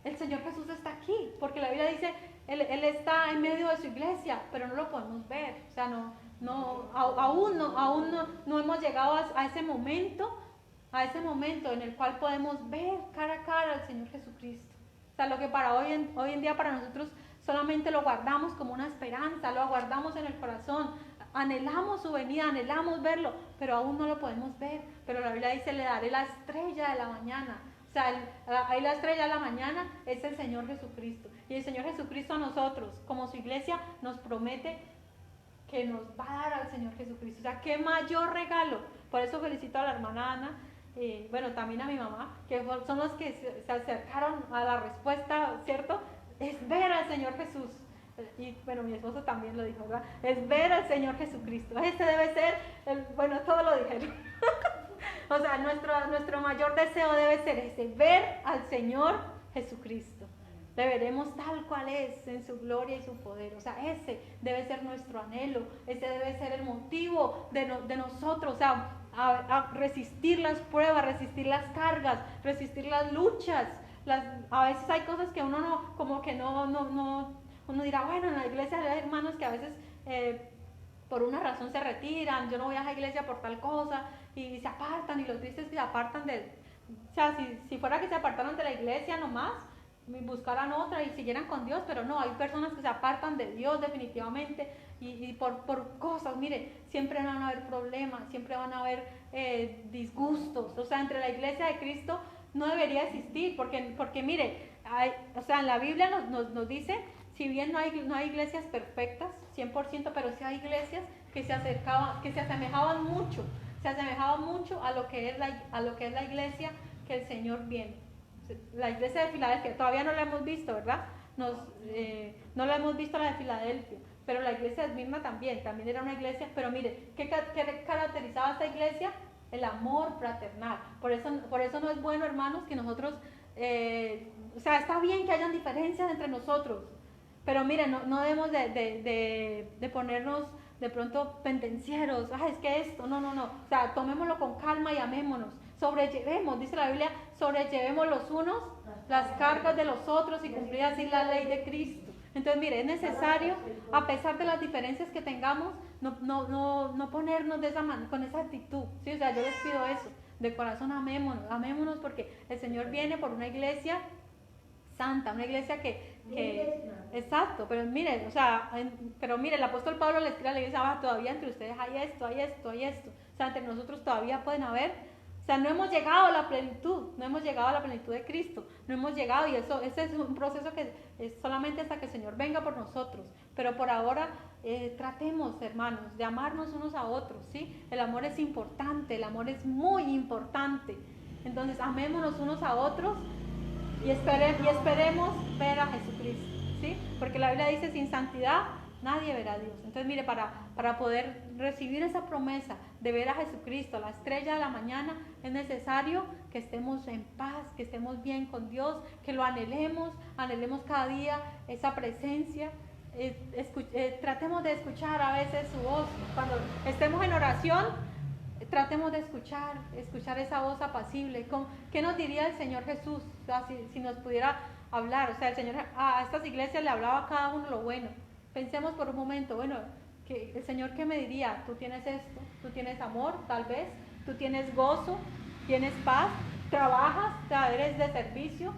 el Señor Jesús está aquí, porque la Biblia dice, Él está en medio de su iglesia, pero no lo podemos ver. O sea, aún no hemos llegado a ese momento en el cual podemos ver cara a cara al Señor Jesucristo. O sea, lo que para hoy en día para nosotros solamente lo guardamos como una esperanza, lo guardamos en el corazón, anhelamos su venida, anhelamos verlo, pero aún no lo podemos ver. Pero la Biblia dice, le daré la estrella de la mañana. O sea, ahí la estrella de la mañana es el Señor Jesucristo. Y el Señor Jesucristo a nosotros, como su iglesia, nos promete que nos va a dar al Señor Jesucristo. O sea, qué mayor regalo. Por eso felicito a la hermana Ana, bueno, también a mi mamá, que son los que se acercaron a la respuesta, ¿cierto? Es ver al Señor Jesús. Y bueno, mi esposo también lo dijo, ¿verdad? Es ver al Señor Jesucristo. Este debe ser, bueno, todo lo dijeron. O sea, nuestro mayor deseo debe ser ese, ver al Señor Jesucristo. Le veremos tal cual es, en su gloria y su poder. O sea, ese debe ser nuestro anhelo, ese debe ser el motivo de nosotros, o sea, a resistir las pruebas, resistir las cargas, resistir las luchas. A veces hay cosas que uno uno dirá, bueno, en la iglesia hay hermanos que a veces por una razón se retiran, yo no voy a esa iglesia por tal cosa, y se apartan, y los tristes se apartan o sea, si fuera que se apartaran de la iglesia nomás, buscaran otra y siguieran con Dios, pero no, hay personas que se apartan de Dios definitivamente y por cosas, mire, siempre van a haber problemas, siempre van a haber disgustos. O sea, entre la iglesia de Cristo no debería existir, porque mire, o sea, en la Biblia nos dice, si bien no hay iglesias perfectas, 100%, pero sí hay iglesias que se asemejaban mucho a lo que es la iglesia que el Señor viene. La iglesia de Filadelfia, todavía no la hemos visto, ¿verdad? No la hemos visto la de Filadelfia, pero la iglesia de Esmirna también era una iglesia, pero mire, ¿qué caracterizaba a esta iglesia? El amor fraternal. Por eso no es bueno, hermanos, que nosotros, o sea, está bien que hayan diferencias entre nosotros, pero mire, no debemos de ponernos de pronto pendencieros, es que esto, no, o sea, tomémoslo con calma y amémonos. Sobrellevemos, dice la Biblia, sobrellevemos los unos las cargas de los otros y cumplir así la ley de Cristo. Entonces, mire, es necesario, a pesar de las diferencias que tengamos, no ponernos con esa actitud, ¿sí? O sea, yo les pido eso, de corazón amémonos porque el Señor viene por una iglesia santa, una iglesia que exacto, pero mire, o sea, el apóstol Pablo le escribe a la iglesia, todavía entre ustedes hay esto, o sea, entre nosotros todavía pueden haber. O sea, no hemos llegado a la plenitud de Cristo, no hemos llegado, y ese es un proceso que es solamente hasta que el Señor venga por nosotros. Pero por ahora tratemos, hermanos, de amarnos unos a otros, ¿sí? El amor es importante, el amor es muy importante. Entonces, amémonos unos a otros y esperemos ver a Jesucristo, ¿sí? Porque la Biblia dice, sin santidad nadie verá a Dios. Entonces, mire, para poder recibir esa promesa de ver a Jesucristo, la estrella de la mañana, es necesario que estemos en paz, que estemos bien con Dios, que lo anhelemos cada día esa presencia. Tratemos de escuchar a veces su voz. Cuando estemos en oración, tratemos de escuchar esa voz apacible. ¿Qué nos diría el Señor Jesús? O sea, si nos pudiera hablar, o sea, el Señor a estas iglesias le hablaba a cada uno lo bueno. Pensemos por un momento, bueno, que el Señor, ¿qué me diría? Tú tienes esto, tú tienes amor, tal vez, tú tienes gozo, tienes paz, trabajas, o sea, eres de servicio,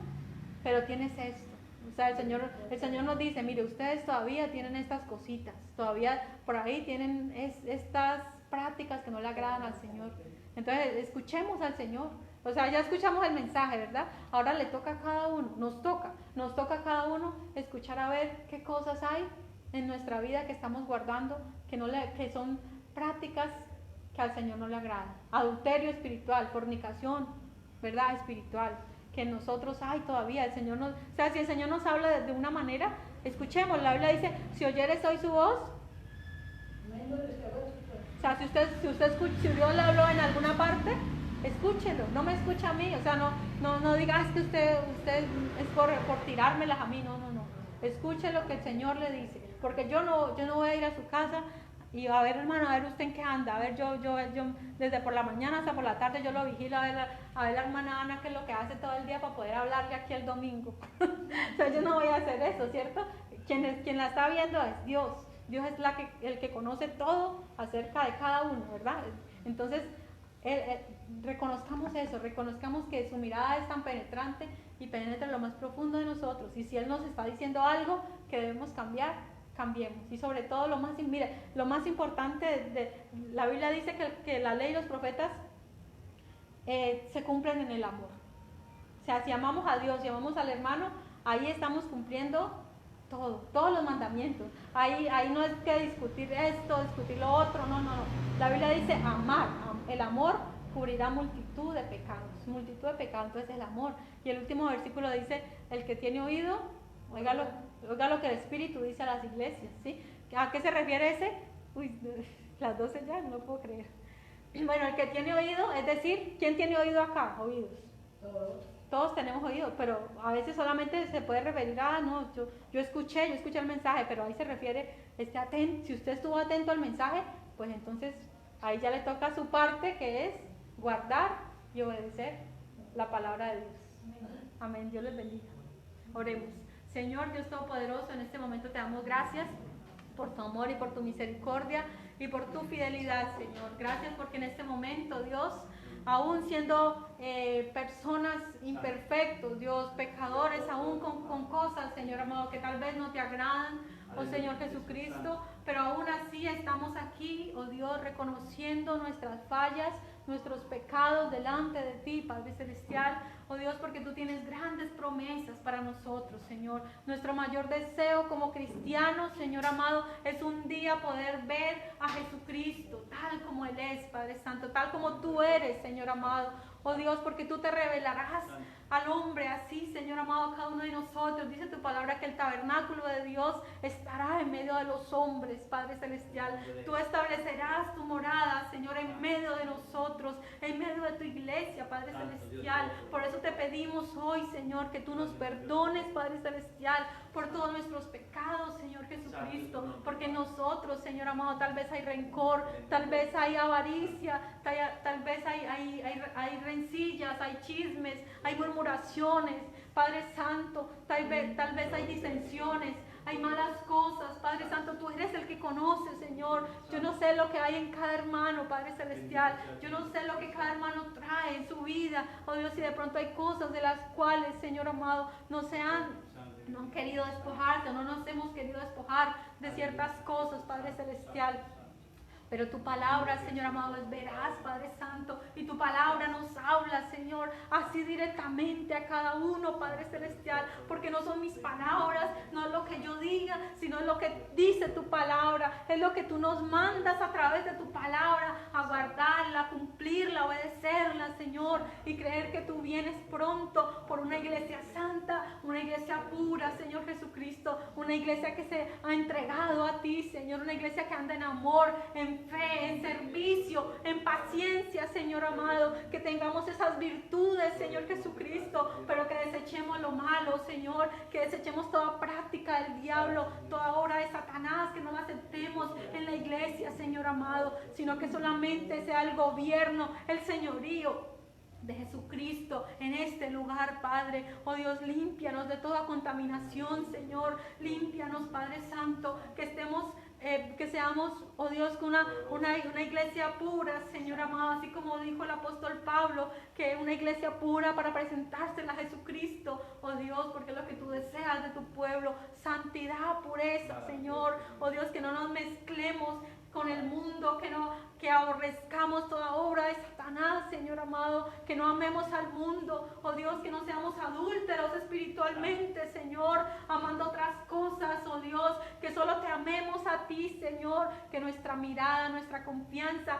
pero tienes esto. O sea, el Señor nos dice, mire, ustedes todavía tienen estas cositas, todavía por ahí tienen estas prácticas que no le agradan al Señor. Entonces, escuchemos al Señor. O sea, ya escuchamos el mensaje, ¿verdad? Ahora le toca a cada uno, nos toca a cada uno escuchar a ver qué cosas hay en nuestra vida que estamos guardando, que son prácticas que al Señor no le agradan. Adulterio espiritual, fornicación, ¿verdad? Espiritual. Que nosotros, todavía el Señor nos... O sea, si el Señor nos habla de una manera, escuchemos. La Biblia dice, si oyeres hoy su voz... O sea, si Dios le habló en alguna parte, escúchelo. No me escucha a mí. O sea, no diga, es que usted es por tirármelas a mí. No. Escuche lo que el Señor le dice. Porque yo no voy a ir a su casa y a ver, hermano, a ver usted en qué anda. A ver, yo desde por la mañana hasta por la tarde yo lo vigilo, a ver la hermana Ana qué es lo que hace todo el día para poder hablarle aquí el domingo. O sea, yo no voy a hacer eso, ¿cierto? Quien la está viendo es Dios. Dios es el que conoce todo acerca de cada uno, ¿verdad? Entonces, reconozcamos eso, reconozcamos que su mirada es tan penetrante y penetra en lo más profundo de nosotros. Y si Él nos está diciendo algo que debemos cambiar, cambiemos. Y sobre todo lo más importante, la Biblia dice que la ley y los profetas se cumplen en el amor. O sea, si amamos a Dios, si amamos al hermano, ahí estamos cumpliendo todos los mandamientos. Ahí no es que discutir esto, discutir lo otro, no. La Biblia dice amar, el amor cubrirá multitud de pecados, entonces el amor. Y el último versículo dice, el que tiene oído, oiga lo que el Espíritu dice a las iglesias, ¿sí? ¿A qué se refiere ese? Las 12 ya, no lo puedo creer. Bueno, el que tiene oído, es decir, ¿quién tiene oído acá? Oídos. Todos tenemos oído, pero a veces solamente se puede referir a, yo escuché el mensaje, pero ahí se refiere, esté atento. Si usted estuvo atento al mensaje, pues entonces ahí ya le toca su parte, que es guardar y obedecer la palabra de Dios. Amén. Dios les bendiga. Oremos. Señor Dios Todopoderoso, en este momento te damos gracias por tu amor y por tu misericordia y por tu fidelidad, Señor. Gracias porque en este momento, Dios, aún siendo personas imperfectos, Dios, pecadores, aún con cosas, Señor amado, que tal vez no te agradan, oh Señor Jesucristo, pero aún así estamos aquí, oh Dios, reconociendo nuestras fallas, nuestros pecados delante de ti, Padre Celestial, oh Dios, porque tú tienes grandes promesas para nosotros, Señor. Nuestro mayor deseo como cristianos, Señor amado, es un día poder ver a Jesucristo tal como Él es, Padre Santo, tal como tú eres, Señor amado. Oh Dios, porque tú te revelarás al hombre así, Señor amado, a cada uno de nosotros. Dice tu palabra que el tabernáculo de Dios estará en medio de los hombres, Padre Celestial. Tú establecerás tu morada, Señor, en medio de nosotros, en medio de tu iglesia, Padre Celestial. Por eso te pedimos hoy, Señor, que tú nos perdones, Padre Celestial, por todos nuestros pecados, Señor Jesucristo. Porque nosotros, Señor amado, tal vez hay rencor, tal vez hay avaricia, tal vez hay rencillas, hay chismes, hay murmuraciones, Padre Santo, tal vez hay disensiones, hay malas cosas, Padre Santo, tú eres el que conoce, Señor. Yo no sé lo que hay en cada hermano, Padre Celestial, yo no sé lo que cada hermano trae en su vida, oh Dios, si de pronto hay cosas de las cuales, Señor amado, no han querido despojarse, no nos hemos querido despojar de ciertas cosas, Padre Celestial. Pero tu palabra, Señor amado, es veraz, Padre Santo, y tu palabra nos habla, Señor, así directamente a cada uno, Padre Celestial, porque no son mis palabras, no es lo que yo diga, sino es lo que dice tu palabra, es lo que tú nos mandas a través de tu palabra, a guardarla, a cumplirla, a obedecerla, Señor, y creer que tú vienes pronto por una iglesia santa, una iglesia pura, Señor Jesucristo, una iglesia que se ha entregado a ti, Señor, una iglesia que anda en amor, en fe, en servicio, en paciencia, Señor amado, que tengamos esas virtudes, Señor Jesucristo, pero que desechemos lo malo, Señor, que desechemos toda práctica del diablo, toda obra de Satanás, que no la aceptemos en la iglesia, Señor amado, sino que solamente sea el gobierno, el señorío de Jesucristo en este lugar, Padre. Oh Dios, límpianos de toda contaminación, Señor, límpianos, Padre Santo, que seamos, oh Dios, una iglesia pura, Señor amado, así como dijo el apóstol Pablo, que una iglesia pura para presentársela a Jesucristo, oh Dios, porque es lo que tú deseas de tu pueblo, santidad, pureza, Señor, oh Dios, que no nos mezclemos con el mundo, que aborrezcamos toda obra de Satanás, Señor amado, que no amemos al mundo, oh Dios, que no seamos adúlteros espiritualmente, Señor, amando otras cosas, oh Dios, que solo te amemos a ti, Señor, que nuestra mirada, nuestra confianza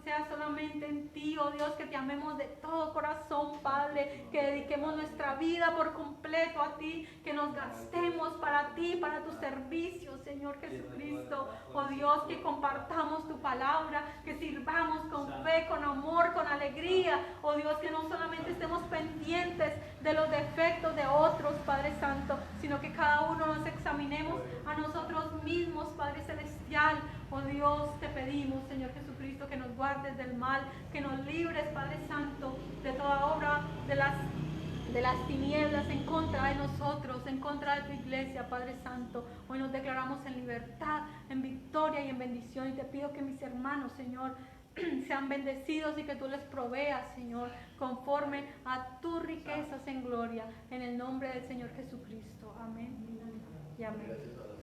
sea solamente en ti, oh Dios, que te amemos de todo corazón, Padre, que dediquemos nuestra vida por completo a ti, que nos gastemos para ti, para tu servicio, Señor Jesucristo, oh Dios, que compartamos tu palabra, que sirvamos con fe, con amor, con alegría, oh Dios, que no solamente estemos pendientes de los defectos de otros, Padre Santo, sino que cada uno nos examinemos a nosotros mismos, Padre Celestial. Oh Dios, te pedimos, Señor Jesucristo, que nos guardes del mal, que nos libres, Padre Santo, de toda obra de las tinieblas en contra de nosotros, en contra de tu iglesia, Padre Santo. Hoy nos declaramos en libertad, en victoria y en bendición. Y te pido que mis hermanos, Señor, sean bendecidos y que tú les proveas, Señor, conforme a tus riquezas en gloria. En el nombre del Señor Jesucristo. Amén y amén. Gracias a